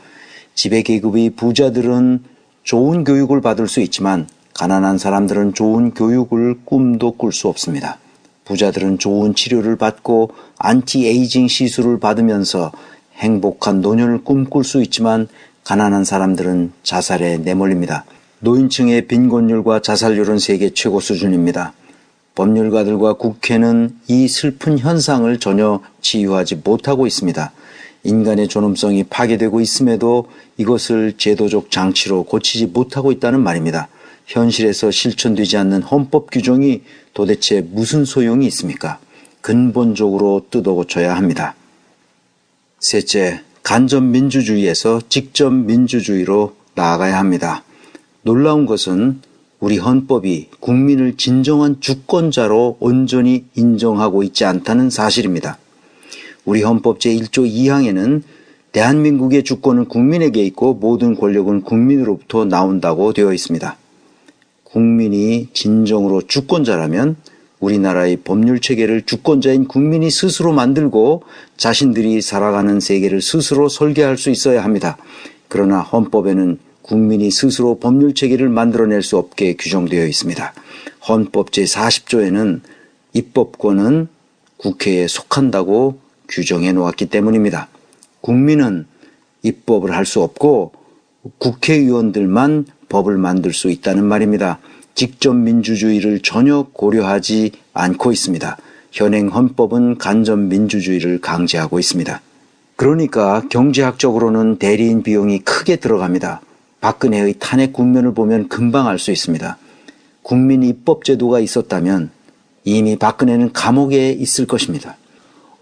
지배계급의 부자들은 좋은 교육을 받을 수 있지만 가난한 사람들은 좋은 교육을 꿈도 꿀 수 없습니다. 부자들은 좋은 치료를 받고 안티에이징 시술을 받으면서 행복한 노년을 꿈꿀 수 있지만 가난한 사람들은 자살에 내몰립니다. 노인층의 빈곤율과 자살률은 세계 최고 수준입니다. 법률가들과 국회는 이 슬픈 현상을 전혀 치유하지 못하고 있습니다. 인간의 존엄성이 파괴되고 있음에도 이것을 제도적 장치로 고치지 못하고 있다는 말입니다. 현실에서 실천되지 않는 헌법 규정이 도대체 무슨 소용이 있습니까? 근본적으로 뜯어고쳐야 합니다. 셋째, 간접 민주주의에서 직접 민주주의로 나아가야 합니다. 놀라운 것은 우리 헌법이 국민을 진정한 주권자로 온전히 인정하고 있지 않다는 사실입니다. 우리 헌법 제1조 2항에는 대한민국의 주권은 국민에게 있고 모든 권력은 국민으로부터 나온다고 되어 있습니다. 국민이 진정으로 주권자라면 우리나라의 법률 체계를 주권자인 국민이 스스로 만들고 자신들이 살아가는 세계를 스스로 설계할 수 있어야 합니다. 그러나 헌법에는 국민이 스스로 법률 체계를 만들어낼 수 없게 규정되어 있습니다. 헌법 제40조에는 입법권은 국회에 속한다고 규정해 놓았기 때문입니다. 국민은 입법을 할 수 없고 국회의원들만 법을 만들 수 있다는 말입니다. 직접 민주주의를 전혀 고려하지 않고 있습니다. 현행 헌법은 간접 민주주의를 강제하고 있습니다. 그러니까 경제학적으로는 대리인 비용이 크게 들어갑니다. 박근혜의 탄핵 국면을 보면 금방 알 수 있습니다. 국민 입법제도가 있었다면 이미 박근혜는 감옥에 있을 것입니다.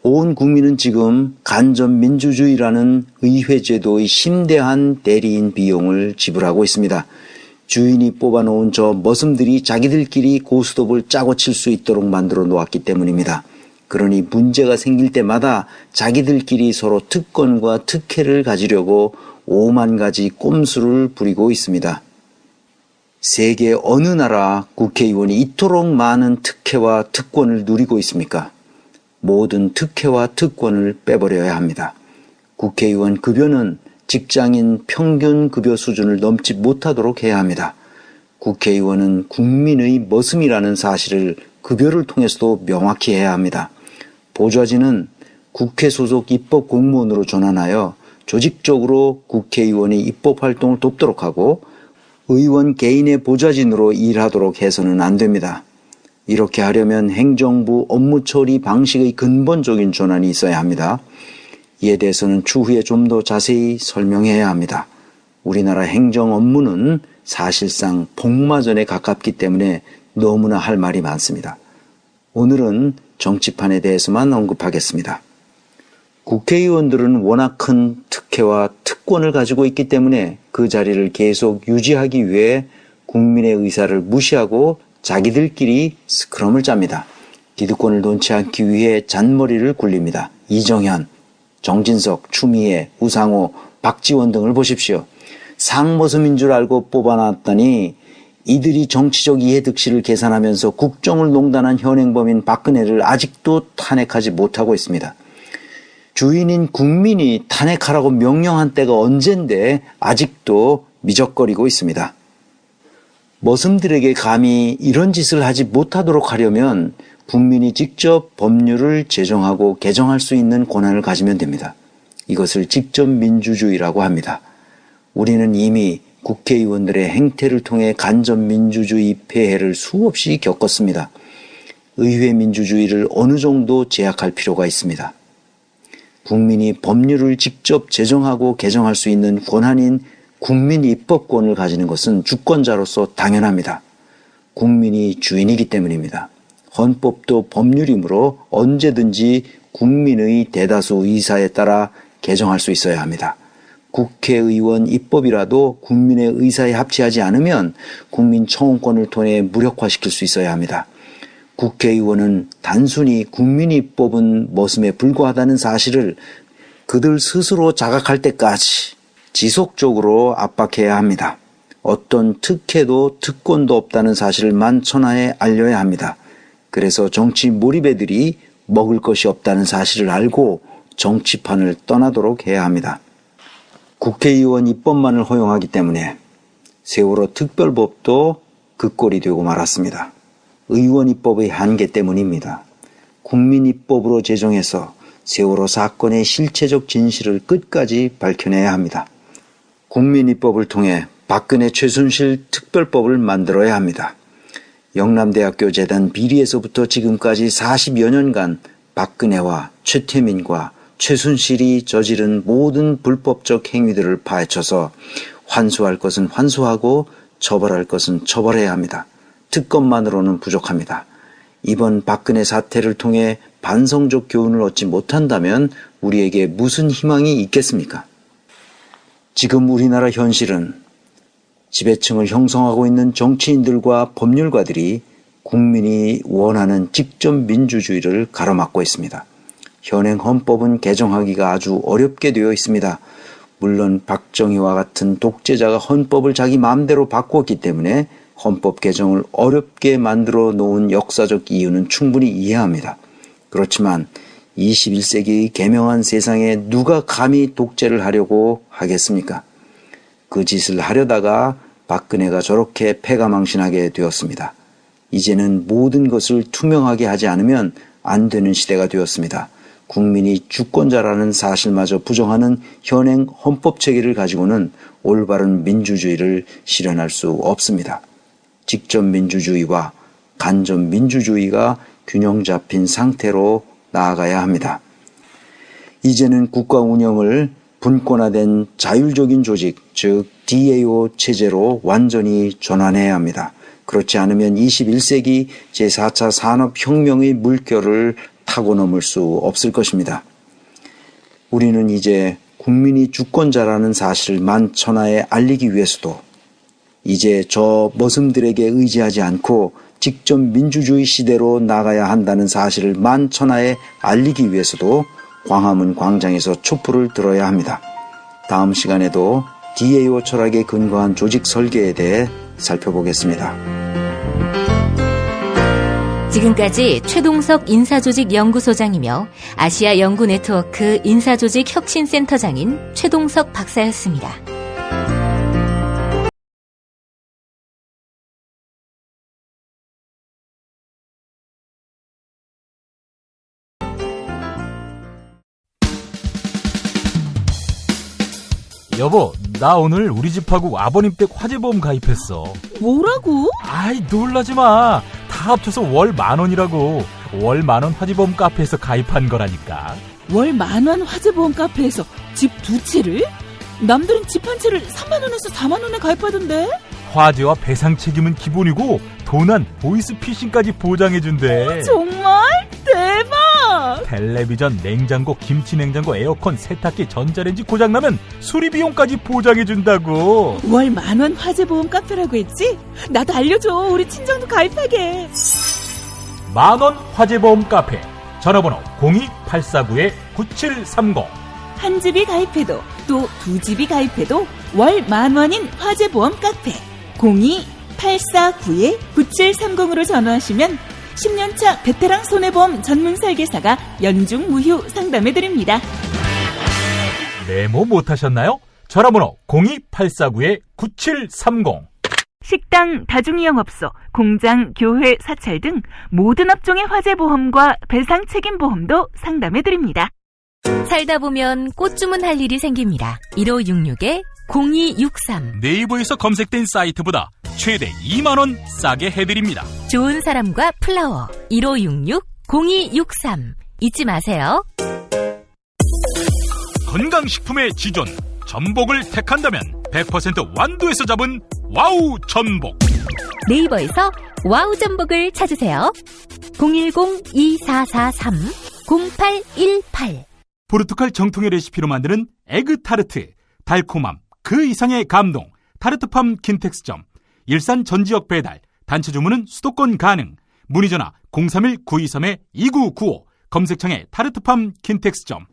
온 국민은 지금 간접 민주주의라는 의회제도의 심대한 대리인 비용을 지불하고 있습니다. 주인이 뽑아놓은 저 머슴들이 자기들끼리 고스톱을 짜고 칠 수 있도록 만들어 놓았기 때문입니다. 그러니 문제가 생길 때마다 자기들끼리 서로 특권과 특혜를 가지려고 5만 가지 꼼수를 부리고 있습니다. 세계 어느 나라 국회의원이 이토록 많은 특혜와 특권을 누리고 있습니까? 모든 특혜와 특권을 빼버려야 합니다. 국회의원 급여는 직장인 평균 급여 수준을 넘지 못하도록 해야 합니다. 국회의원은 국민의 머슴이라는 사실을 급여를 통해서도 명확히 해야 합니다. 보좌진은 국회 소속 입법 공무원으로 전환하여 조직적으로 국회의원의 입법 활동을 돕도록 하고 의원 개인의 보좌진으로 일하도록 해서는 안 됩니다. 이렇게 하려면 행정부 업무 처리 방식의 근본적인 전환이 있어야 합니다. 이에 대해서는 추후에 좀 더 자세히 설명해야 합니다. 우리나라 행정 업무는 사실상 복마전에 가깝기 때문에 너무나 할 말이 많습니다. 오늘은 정치판에 대해서만 언급하겠습니다. 국회의원들은 워낙 큰 특혜와 특권을 가지고 있기 때문에 그 자리를 계속 유지하기 위해 국민의 의사를 무시하고 자기들끼리 스크럼을 짭니다. 기득권을 놓지 않기 위해 잔머리를 굴립니다. 이정현, 정진석, 추미애, 우상호, 박지원 등을 보십시오. 상머슴인 줄 알고 뽑아놨더니 이들이 정치적 이해득실을 계산하면서 국정을 농단한 현행범인 박근혜를 아직도 탄핵하지 못하고 있습니다. 주인인 국민이 탄핵하라고 명령한 때가 언젠데 아직도 미적거리고 있습니다. 머슴들에게 감히 이런 짓을 하지 못하도록 하려면 국민이 직접 법률을 제정하고 개정할 수 있는 권한을 가지면 됩니다. 이것을 직접 민주주의라고 합니다. 우리는 이미 국회의원들의 행태를 통해 간접 민주주의 폐해를 수없이 겪었습니다. 의회 민주주의를 어느 정도 제약할 필요가 있습니다. 국민이 법률을 직접 제정하고 개정할 수 있는 권한인 국민 입법권을 가지는 것은 주권자로서 당연합니다. 국민이 주인이기 때문입니다. 헌법도 법률이므로 언제든지 국민의 대다수 의사에 따라 개정할 수 있어야 합니다. 국회의원 입법이라도 국민의 의사에 합치하지 않으면 국민청원권을 통해 무력화시킬 수 있어야 합니다. 국회의원은 단순히 국민이 뽑은 머슴에 불과하다는 사실을 그들 스스로 자각할 때까지 지속적으로 압박해야 합니다. 어떤 특혜도 특권도 없다는 사실을 만천하에 알려야 합니다. 그래서 정치 몰입애들이 먹을 것이 없다는 사실을 알고 정치판을 떠나도록 해야 합니다. 국회의원 입법만을 허용하기 때문에 세월호 특별법도 그 꼴이 되고 말았습니다. 의원 입법의 한계 때문입니다. 국민 입법으로 제정해서 세월호 사건의 실체적 진실을 끝까지 밝혀내야 합니다. 국민 입법을 통해 박근혜 최순실 특별법을 만들어야 합니다. 영남대학교 재단 비리에서부터 지금까지 40여 년간 박근혜와 최태민과 최순실이 저지른 모든 불법적 행위들을 파헤쳐서 환수할 것은 환수하고 처벌할 것은 처벌해야 합니다. 특검만으로는 부족합니다. 이번 박근혜 사태를 통해 반성적 교훈을 얻지 못한다면 우리에게 무슨 희망이 있겠습니까? 지금 우리나라 현실은 지배층을 형성하고 있는 정치인들과 법률가들이 국민이 원하는 직접 민주주의를 가로막고 있습니다. 현행 헌법은 개정하기가 아주 어렵게 되어 있습니다. 물론 박정희와 같은 독재자가 헌법을 자기 마음대로 바꾸었기 때문에 헌법 개정을 어렵게 만들어 놓은 역사적 이유는 충분히 이해합니다. 그렇지만 21세기의 개명한 세상에 누가 감히 독재를 하려고 하겠습니까? 그 짓을 하려다가 박근혜가 저렇게 패가망신하게 되었습니다. 이제는 모든 것을 투명하게 하지 않으면 안 되는 시대가 되었습니다. 국민이 주권자라는 사실마저 부정하는 현행 헌법 체계를 가지고는 올바른 민주주의를 실현할 수 없습니다. 직접 민주주의와 간접 민주주의가 균형 잡힌 상태로 나아가야 합니다. 이제는 국가 운영을 분권화된 자율적인 조직, 즉 DAO 체제로 완전히 전환해야 합니다. 그렇지 않으면 21세기 제4차 산업혁명의 물결을 타고 넘을 수 없을 것입니다. 우리는 이제 국민이 주권자라는 사실을 만천하에 알리기 위해서도 이제 저 머슴들에게 의지하지 않고 직접 민주주의 시대로 나가야 한다는 사실을 만천하에 알리기 위해서도 광화문 광장에서 촛불을 들어야 합니다. 다음 시간에도 DAO 철학에 근거한 조직 설계에 대해 살펴보겠습니다. 지금까지 최동석 인사조직연구소장이며 아시아 연구 네트워크 인사조직 혁신센터장인 최동석 박사였습니다. 여보, 나 오늘 우리 집하고 아버님 댁 화재보험 가입했어. 뭐라고? 아이, 놀라지 마. 다 합쳐서 월 10,000원이라고. 월 10,000원 화재보험 카페에서 가입한 거라니까. 월 10,000원 화재보험 카페에서 집 2채를? 남들은 집 한 채를 30,000원에서 40,000원에 가입하던데? 화재와 배상 책임은 기본이고 도난, 보이스피싱까지 보장해준대. 정말? 대박! 텔레비전, 냉장고, 김치냉장고, 에어컨, 세탁기, 전자레인지 고장나면 수리비용까지 보장해준다고. 월 10,000원 화재보험 카페라고 했지? 나도 알려줘. 우리 친정도 가입하게. 10,000원 화재보험 카페. 전화번호 02849-9730. 한 집이 가입해도 또 두 집이 가입해도 월 10,000원인 화재보험 카페 02849-9730으로 전화하시면 10년차 베테랑 손해보험 전문 설계사가 연중 무휴 상담해드립니다. 메모 못하셨나요? 전화번호 02849-9730. 식당, 다중이용업소, 공장, 교회, 사찰 등 모든 업종의 화재보험과 배상 책임보험도 상담해드립니다. 살다 보면 꽃 주문할 일이 생깁니다. 1566-0263. 네이버에서 검색된 사이트보다 최대 20,000원 싸게 해드립니다. 좋은 사람과 플라워 1566-0263. 잊지 마세요. 건강식품의 지존 전복을 택한다면 100% 완도에서 잡은 와우 전복. 네이버에서 와우 전복을 찾으세요. 010-2443-0818. 포르투갈 정통의 레시피로 만드는 에그 타르트. 달콤함 그 이상의 감동. 타르트팜 킨텍스점. 일산 전 지역 배달. 단체 주문은 수도권 가능. 문의 전화 031-923-2995. 검색창에 타르트팜 킨텍스점.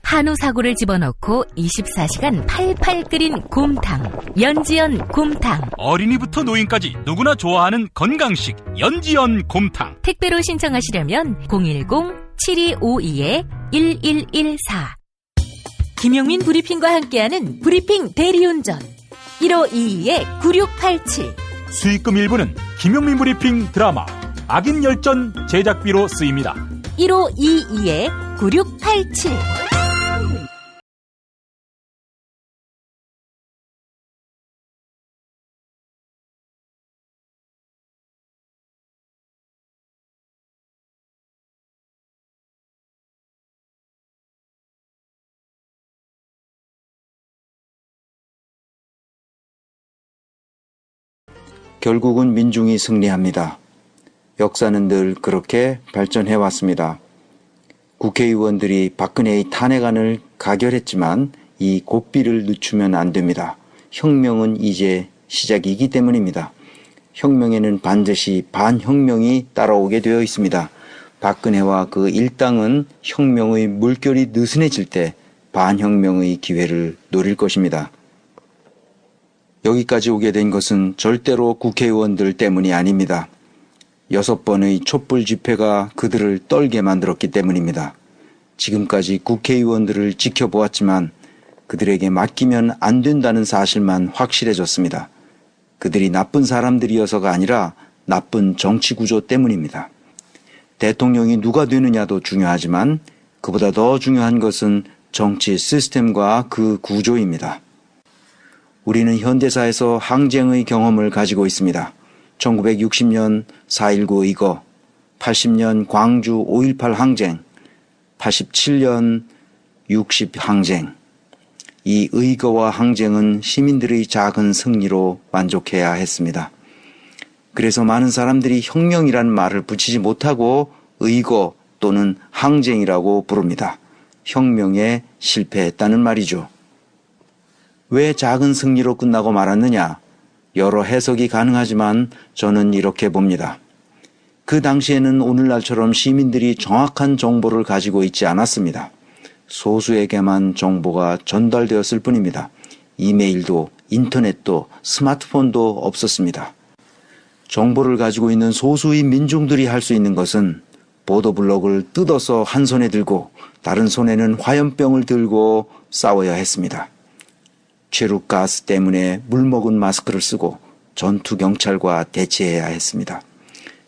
한우 사고를 집어넣고 24시간 팔팔 끓인 곰탕. 연지연 곰탕. 어린이부터 노인까지 누구나 좋아하는 건강식 연지연 곰탕. 택배로 신청하시려면 010-7252-1114. 김용민 브리핑과 함께하는 브리핑 대리운전 1522-9687. 수익금 일부는 김용민 브리핑 드라마 악인 열전 제작비로 쓰입니다. 1522-9687. 결국은 민중이 승리합니다. 역사는 늘 그렇게 발전해왔습니다. 국회의원들이 박근혜의 탄핵안을 가결했지만 이 고삐를 늦추면 안 됩니다. 혁명은 이제 시작이기 때문입니다. 혁명에는 반드시 반혁명이 따라오게 되어 있습니다. 박근혜와 그 일당은 혁명의 물결이 느슨해질 때 반혁명의 기회를 노릴 것입니다. 여기까지 오게 된 것은 절대로 국회의원들 때문이 아닙니다. 6번의 촛불 집회가 그들을 떨게 만들었기 때문입니다. 지금까지 국회의원들을 지켜보았지만 그들에게 맡기면 안 된다는 사실만 확실해졌습니다. 그들이 나쁜 사람들이어서가 아니라 나쁜 정치 구조 때문입니다. 대통령이 누가 되느냐도 중요하지만 그보다 더 중요한 것은 정치 시스템과 그 구조입니다. 우리는 현대사에서 항쟁의 경험을 가지고 있습니다. 1960년 4.19 의거, 80년 광주 5.18 항쟁, 87년 60 항쟁. 이 의거와 항쟁은 시민들의 작은 승리로 만족해야 했습니다. 그래서 많은 사람들이 혁명이란 말을 붙이지 못하고 의거 또는 항쟁이라고 부릅니다. 혁명에 실패했다는 말이죠. 왜 작은 승리로 끝나고 말았느냐? 여러 해석이 가능하지만 저는 이렇게 봅니다. 그 당시에는 오늘날처럼 시민들이 정확한 정보를 가지고 있지 않았습니다. 소수에게만 정보가 전달되었을 뿐입니다. 이메일도 인터넷도 스마트폰도 없었습니다. 정보를 가지고 있는 소수의 민중들이 할 수 있는 것은 보도블록을 뜯어서 한 손에 들고 다른 손에는 화염병을 들고 싸워야 했습니다. 최루가스 때문에 물먹은 마스크를 쓰고 전투경찰과 대치해야 했습니다.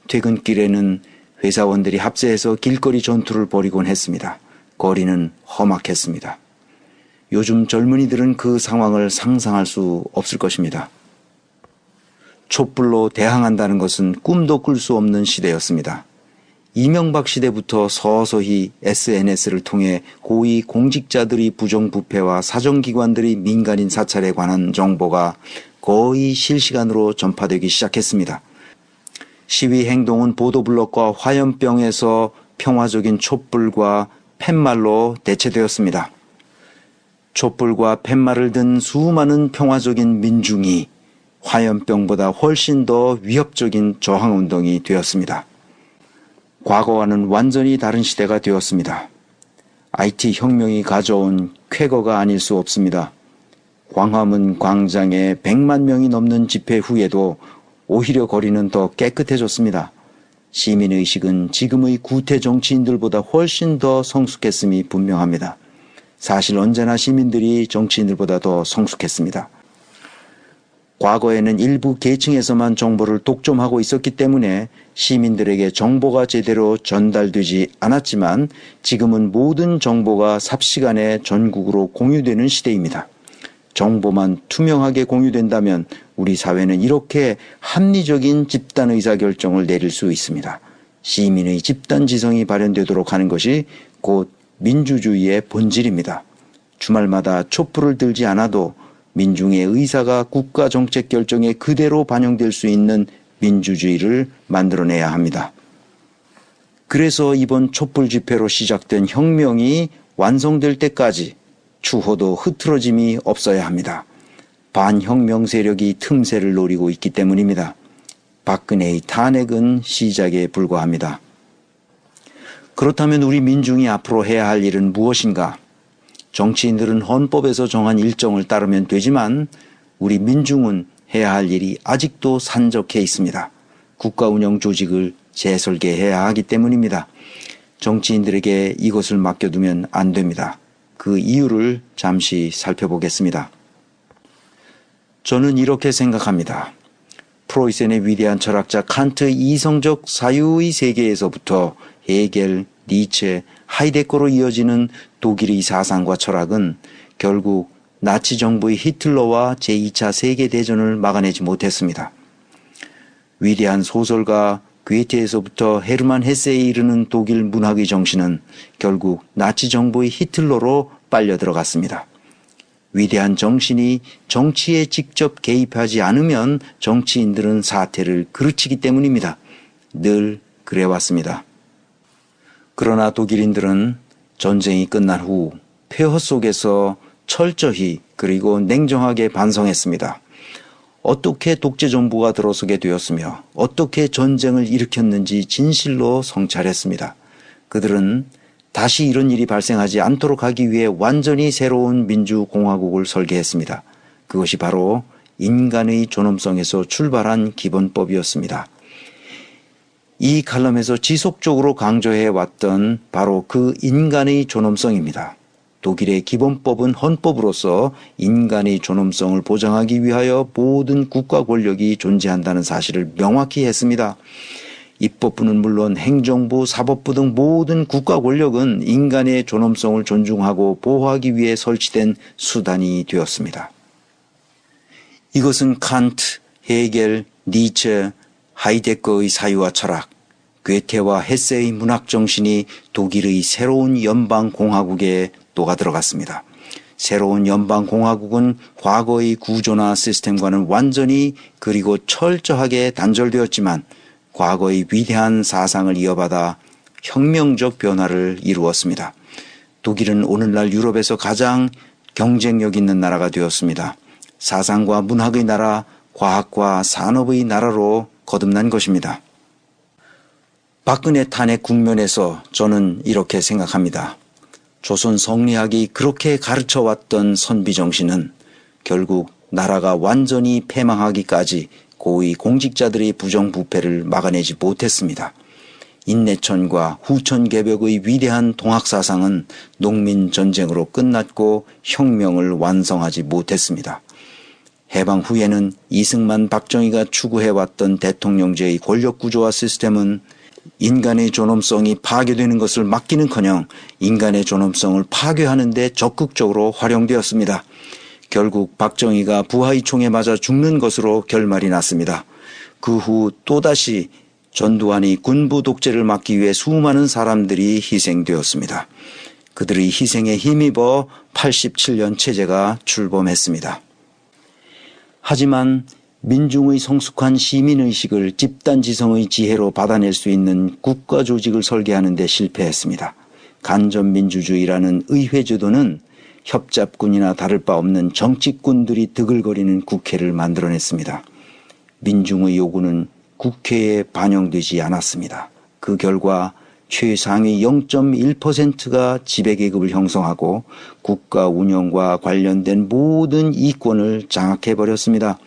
퇴근길에는 회사원들이 합세해서 길거리 전투를 벌이곤 했습니다. 거리는 험악했습니다. 요즘 젊은이들은 그 상황을 상상할 수 없을 것입니다. 촛불로 대항한다는 것은 꿈도 꿀 수 없는 시대였습니다. 이명박 시대부터 서서히 SNS를 통해 고위 공직자들이 부정부패와 사정기관들이 민간인 사찰에 관한 정보가 거의 실시간으로 전파되기 시작했습니다. 시위 행동은 보도블록과 화염병에서 평화적인 촛불과 팻말로 대체되었습니다. 촛불과 팻말을 든 수많은 평화적인 민중이 화염병보다 훨씬 더 위협적인 저항운동이 되었습니다. 과거와는 완전히 다른 시대가 되었습니다. IT 혁명이 가져온 쾌거가 아닐 수 없습니다. 광화문 광장에 100만 명이 넘는 집회 후에도 오히려 거리는 더 깨끗해졌습니다. 시민의식은 지금의 구태 정치인들보다 훨씬 더 성숙했음이 분명합니다. 사실 언제나 시민들이 정치인들보다 더 성숙했습니다. 과거에는 일부 계층에서만 정보를 독점하고 있었기 때문에 시민들에게 정보가 제대로 전달되지 않았지만 지금은 모든 정보가 삽시간에 전국으로 공유되는 시대입니다. 정보만 투명하게 공유된다면 우리 사회는 이렇게 합리적인 집단 의사결정을 내릴 수 있습니다. 시민의 집단 지성이 발현되도록 하는 것이 곧 민주주의의 본질입니다. 주말마다 촛불을 들지 않아도 민중의 의사가 국가 정책 결정에 그대로 반영될 수 있는 민주주의를 만들어내야 합니다. 그래서 이번 촛불 집회로 시작된 혁명이 완성될 때까지 추호도 흐트러짐이 없어야 합니다. 반혁명 세력이 틈새를 노리고 있기 때문입니다. 박근혜의 탄핵은 시작에 불과합니다. 그렇다면 우리 민중이 앞으로 해야 할 일은 무엇인가? 정치인들은 헌법에서 정한 일정을 따르면 되지만 우리 민중은 해야 할 일이 아직도 산적해 있습니다. 국가 운영 조직을 재설계해야 하기 때문입니다. 정치인들에게 이것을 맡겨두면 안 됩니다. 그 이유를 잠시 살펴보겠습니다. 저는 이렇게 생각합니다. 프로이센의 위대한 철학자 칸트의 이성적 사유의 세계에서부터 헤겔, 니체, 하이데거로 이어지는 독일의 사상과 철학은 결국 나치 정부의 히틀러와 제2차 세계대전을 막아내지 못했습니다. 위대한 소설가 괴테에서부터 헤르만 헤세에 이르는 독일 문학의 정신은 결국 나치 정부의 히틀러로 빨려 들어갔습니다. 위대한 정신이 정치에 직접 개입하지 않으면 정치인들은 사태를 그르치기 때문입니다. 늘 그래왔습니다. 그러나 독일인들은 전쟁이 끝난 후 폐허 속에서 철저히 그리고 냉정하게 반성했습니다. 어떻게 독재 정부가 들어서게 되었으며 어떻게 전쟁을 일으켰는지 진실로 성찰했습니다. 그들은 다시 이런 일이 발생하지 않도록 하기 위해 완전히 새로운 민주공화국을 설계했습니다. 그것이 바로 인간의 존엄성에서 출발한 기본법이었습니다. 이 칼럼에서 지속적으로 강조해왔던 바로 그 인간의 존엄성입니다. 독일의 기본법은 헌법으로서 인간의 존엄성을 보장하기 위하여 모든 국가 권력이 존재한다는 사실을 명확히 했습니다. 입법부는 물론 행정부, 사법부 등 모든 국가 권력은 인간의 존엄성을 존중하고 보호하기 위해 설치된 수단이 되었습니다. 이것은 칸트, 헤겔, 니체, 하이데거의 사유와 철학, 괴테와 헤세의 문학 정신이 독일의 새로운 연방공화국에 녹아 들어갔습니다. 새로운 연방공화국은 과거의 구조나 시스템과는 완전히 그리고 철저하게 단절되었지만 과거의 위대한 사상을 이어받아 혁명적 변화를 이루었습니다. 독일은 오늘날 유럽에서 가장 경쟁력 있는 나라가 되었습니다. 사상과 문학의 나라, 과학과 산업의 나라로 거듭난 것입니다. 박근혜 탄핵 국면에서 저는 이렇게 생각합니다. 조선 성리학이 그렇게 가르쳐왔던 선비정신은 결국 나라가 완전히 패망하기까지 고위 공직자들의 부정부패를 막아내지 못했습니다. 인내천과 후천개벽의 위대한 동학사상은 농민전쟁으로 끝났고 혁명을 완성하지 못했습니다. 해방 후에는 이승만, 박정희가 추구해왔던 대통령제의 권력구조와 시스템은 인간의 존엄성이 파괴되는 것을 막기는커녕 인간의 존엄성을 파괴하는 데 적극적으로 활용되었습니다. 결국 박정희가 부하의 총에 맞아 죽는 것으로 결말이 났습니다. 그 후 또다시 전두환이 군부 독재를 막기 위해 수많은 사람들이 희생되었습니다. 그들의 희생에 힘입어 87년 체제가 출범했습니다. 하지만 민중의 성숙한 시민의식을 집단지성의 지혜로 받아낼 수 있는 국가조직을 설계하는 데 실패했습니다. 간접민주주의라는 의회제도는 협잡군이나 다를 바 없는 정치꾼들이 드글거리는 국회를 만들어냈습니다. 민중의 요구는 국회에 반영되지 않았습니다. 그 결과 최상위 0.1%가 지배계급을 형성하고 국가 운영과 관련된 모든 이권을 장악해버렸습니다.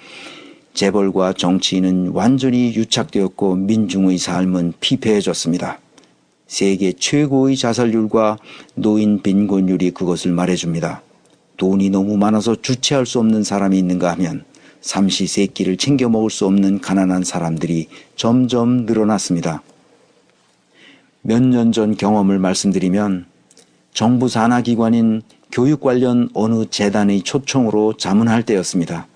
재벌과 정치인은 완전히 유착되었고 민중의 삶은 피폐해졌습니다. 세계 최고의 자살률과 노인 빈곤율이 그것을 말해줍니다. 돈이 너무 많아서 주체할 수 없는 사람이 있는가 하면 삼시세끼를 챙겨 먹을 수 없는 가난한 사람들이 점점 늘어났습니다. 몇 년 전 경험을 말씀드리면 정부 산하기관인 교육 관련 어느 재단의 초청으로 자문할 때였습니다.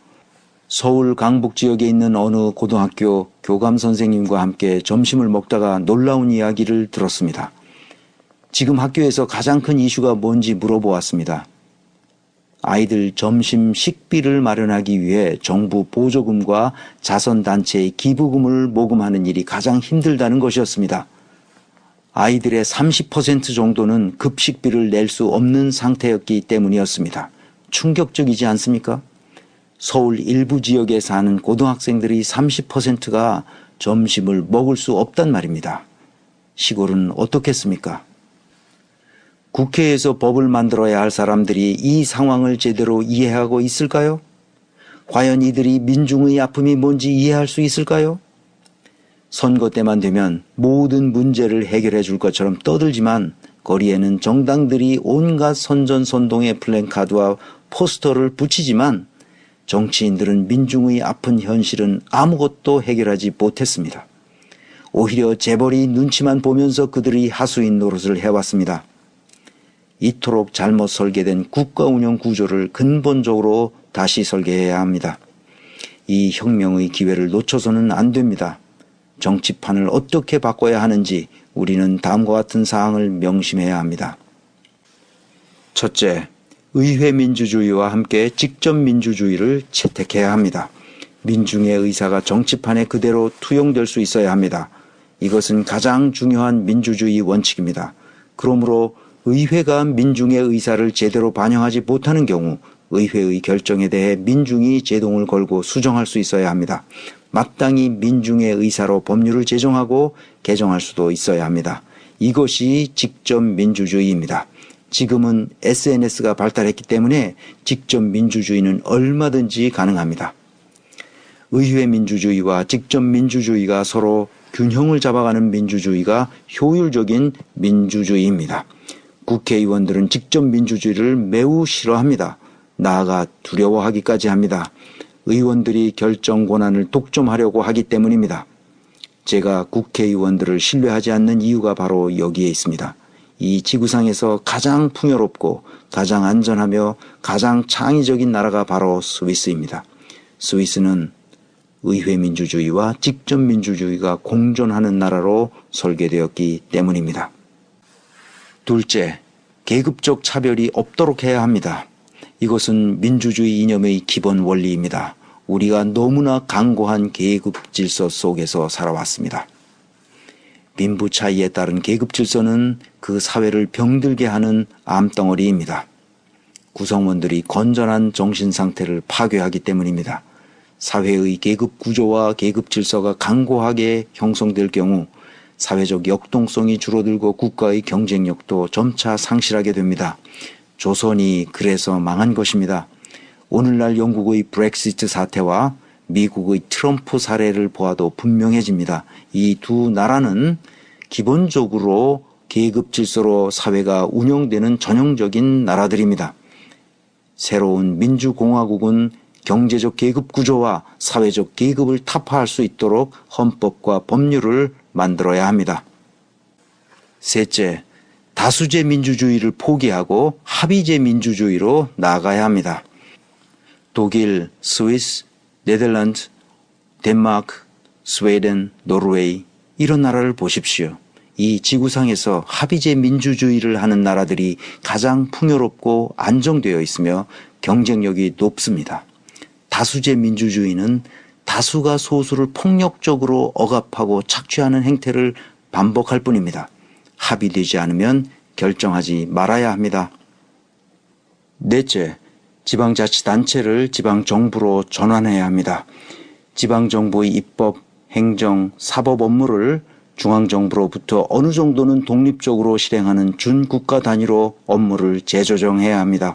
서울 강북 지역에 있는 어느 고등학교 교감 선생님과 함께 점심을 먹다가 놀라운 이야기를 들었습니다. 지금 학교에서 가장 큰 이슈가 뭔지 물어보았습니다. 아이들 점심 식비를 마련하기 위해 정부 보조금과 자선단체의 기부금을 모금하는 일이 가장 힘들다는 것이었습니다. 아이들의 30% 정도는 급식비를 낼 수 없는 상태였기 때문이었습니다. 충격적이지 않습니까? 서울 일부 지역에 사는 고등학생들이 30%가 점심을 먹을 수 없단 말입니다. 시골은 어떻겠습니까? 국회에서 법을 만들어야 할 사람들이 이 상황을 제대로 이해하고 있을까요? 과연 이들이 민중의 아픔이 뭔지 이해할 수 있을까요? 선거 때만 되면 모든 문제를 해결해 줄 것처럼 떠들지만 거리에는 정당들이 온갖 선전선동의 플랜카드와 포스터를 붙이지만 정치인들은 민중의 아픈 현실은 아무것도 해결하지 못했습니다. 오히려 재벌이 눈치만 보면서 그들이 하수인 노릇을 해왔습니다. 이토록 잘못 설계된 국가 운영 구조를 근본적으로 다시 설계해야 합니다. 이 혁명의 기회를 놓쳐서는 안 됩니다. 정치판을 어떻게 바꿔야 하는지 우리는 다음과 같은 사항을 명심해야 합니다. 첫째, 의회 민주주의와 함께 직접 민주주의를 채택해야 합니다. 민중의 의사가 정치판에 그대로 투영될 수 있어야 합니다. 이것은 가장 중요한 민주주의 원칙입니다. 그러므로 의회가 민중의 의사를 제대로 반영하지 못하는 경우 의회의 결정에 대해 민중이 제동을 걸고 수정할 수 있어야 합니다. 마땅히 민중의 의사로 법률을 제정하고 개정할 수도 있어야 합니다. 이것이 직접 민주주의입니다. 지금은 SNS가 발달했기 때문에 직접 민주주의는 얼마든지 가능합니다. 의회 민주주의와 직접 민주주의가 서로 균형을 잡아가는 민주주의가 효율적인 민주주의입니다. 국회의원들은 직접 민주주의를 매우 싫어합니다. 나아가 두려워하기까지 합니다. 의원들이 결정 권한을 독점하려고 하기 때문입니다. 제가 국회의원들을 신뢰하지 않는 이유가 바로 여기에 있습니다. 이 지구상에서 가장 풍요롭고 가장 안전하며 가장 창의적인 나라가 바로 스위스입니다. 스위스는 의회 민주주의와 직접 민주주의가 공존하는 나라로 설계되었기 때문입니다. 둘째, 계급적 차별이 없도록 해야 합니다. 이것은 민주주의 이념의 기본 원리입니다. 우리가 너무나 강고한 계급 질서 속에서 살아왔습니다. 빈부 차이에 따른 계급 질서는 그 사회를 병들게 하는 암덩어리입니다. 구성원들이 건전한 정신 상태를 파괴하기 때문입니다. 사회의 계급 구조와 계급 질서가 강고하게 형성될 경우 사회적 역동성이 줄어들고 국가의 경쟁력도 점차 상실하게 됩니다. 조선이 그래서 망한 것입니다. 오늘날 영국의 브렉시트 사태와 미국의 트럼프 사례를 보아도 분명해집니다. 이 두 나라는 기본적으로 계급 질서로 사회가 운영되는 전형적인 나라들입니다. 새로운 민주공화국은 경제적 계급 구조와 사회적 계급을 타파할 수 있도록 헌법과 법률을 만들어야 합니다. 셋째, 다수제 민주주의를 포기하고 합의제 민주주의로 나아가야 합니다. 독일, 스위스, 네덜란드, 덴마크, 스웨덴, 노르웨이 이런 나라를 보십시오. 이 지구상에서 합의제 민주주의를 하는 나라들이 가장 풍요롭고 안정되어 있으며 경쟁력이 높습니다. 다수제 민주주의는 다수가 소수를 폭력적으로 억압하고 착취하는 행태를 반복할 뿐입니다. 합의되지 않으면 결정하지 말아야 합니다. 넷째, 지방자치단체를 지방정부로 전환해야 합니다. 지방정부의 입법, 행정, 사법 업무를 중앙정부로부터 어느 정도는 독립적으로 실행하는 준국가 단위로 업무를 재조정해야 합니다.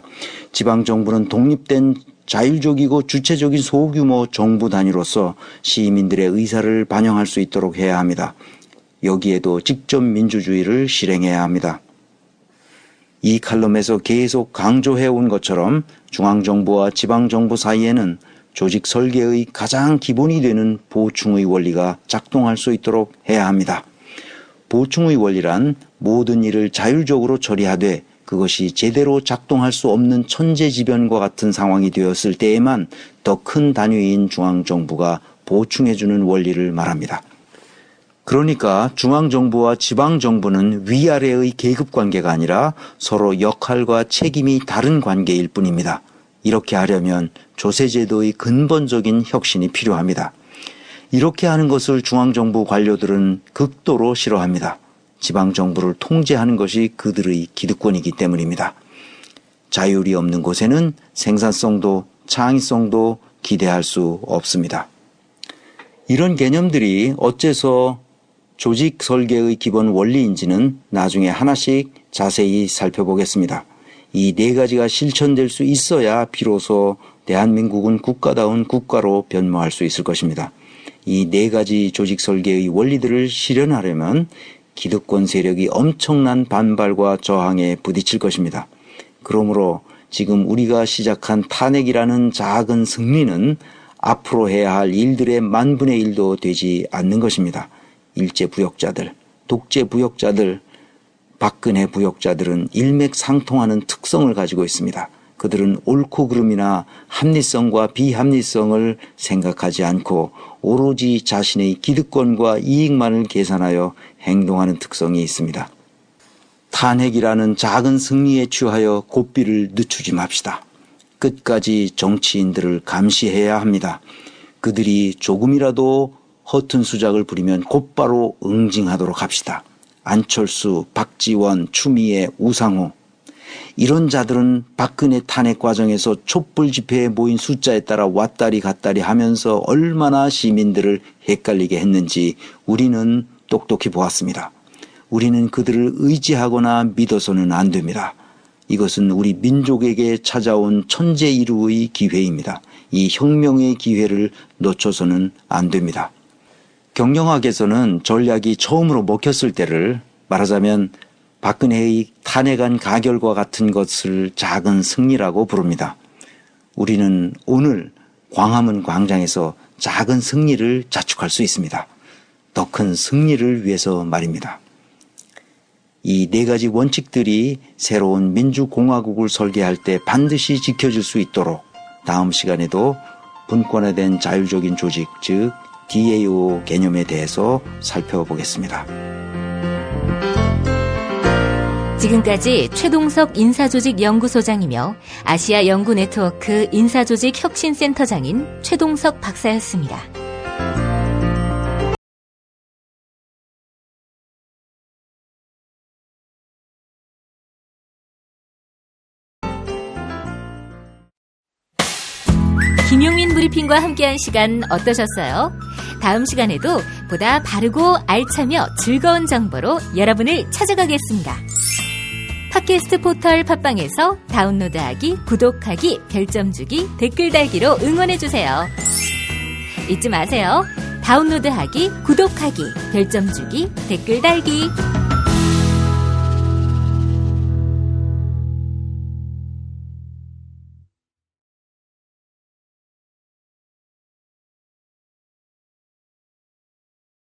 지방정부는 독립된 자율적이고 주체적인 소규모 정부 단위로서 시민들의 의사를 반영할 수 있도록 해야 합니다. 여기에도 직접 민주주의를 실행해야 합니다. 이 칼럼에서 계속 강조해온 것처럼 중앙정부와 지방정부 사이에는 조직 설계의 가장 기본이 되는 보충의 원리가 작동할 수 있도록 해야 합니다. 보충의 원리란 모든 일을 자율적으로 처리하되 그것이 제대로 작동할 수 없는 천재지변과 같은 상황이 되었을 때에만 더 큰 단위인 중앙정부가 보충해주는 원리를 말합니다. 그러니까 중앙정부와 지방정부는 위아래의 계급관계가 아니라 서로 역할과 책임이 다른 관계일 뿐입니다. 이렇게 하려면 조세제도의 근본적인 혁신이 필요합니다. 이렇게 하는 것을 중앙정부 관료들은 극도로 싫어합니다. 지방정부를 통제하는 것이 그들의 기득권이기 때문입니다. 자율이 없는 곳에는 생산성도 창의성도 기대할 수 없습니다. 이런 개념들이 어째서 조직 설계의 기본 원리인지는 나중에 하나씩 자세히 살펴보겠습니다. 이 네 가지가 실천될 수 있어야 비로소 대한민국은 국가다운 국가로 변모할 수 있을 것입니다. 이 네 가지 조직 설계의 원리들을 실현하려면 기득권 세력이 엄청난 반발과 저항에 부딪힐 것입니다. 그러므로 지금 우리가 시작한 탄핵이라는 작은 승리는 앞으로 해야 할 일들의 만분의 일도 되지 않는 것입니다. 일제 부역자들, 독재 부역자들, 박근혜 부역자들은 일맥상통하는 특성을 가지고 있습니다. 그들은 옳고 그름이나 합리성과 비합리성을 생각하지 않고 오로지 자신의 기득권과 이익만을 계산하여 행동하는 특성이 있습니다. 탄핵이라는 작은 승리에 취하여 고삐를 늦추지 맙시다. 끝까지 정치인들을 감시해야 합니다. 그들이 조금이라도 허튼 수작을 부리면 곧바로 응징하도록 합시다. 안철수, 박지원, 추미애, 우상호 이런 자들은 박근혜 탄핵 과정에서 촛불 집회에 모인 숫자에 따라 왔다리 갔다리 하면서 얼마나 시민들을 헷갈리게 했는지 우리는 똑똑히 보았습니다. 우리는 그들을 의지하거나 믿어서는 안 됩니다. 이것은 우리 민족에게 찾아온 천재일우의 기회입니다. 이 혁명의 기회를 놓쳐서는 안 됩니다. 경영학에서는 전략이 처음으로 먹혔을 때를 말하자면 박근혜의 탄핵안 가결과 같은 것을 작은 승리라고 부릅니다. 우리는 오늘 광화문 광장에서 작은 승리를 자축할 수 있습니다. 더 큰 승리를 위해서 말입니다. 이 네 가지 원칙들이 새로운 민주공화국을 설계할 때 반드시 지켜질 수 있도록 다음 시간에도 분권화된 자율적인 조직, 즉 DAO 개념에 대해서 살펴보겠습니다. 지금까지 최동석 인사조직연구소장이며 아시아 연구 네트워크 인사조직 혁신센터장인 최동석 박사였습니다. 김용민 브리핑과 함께한 시간 어떠셨어요? 다음 시간에도 보다 바르고 알차며 즐거운 정보로 여러분을 찾아가겠습니다. 팟캐스트 포털 팟빵에서 다운로드하기, 구독하기, 별점 주기, 댓글 달기로 응원해주세요. 잊지 마세요. 다운로드하기, 구독하기, 별점 주기, 댓글 달기.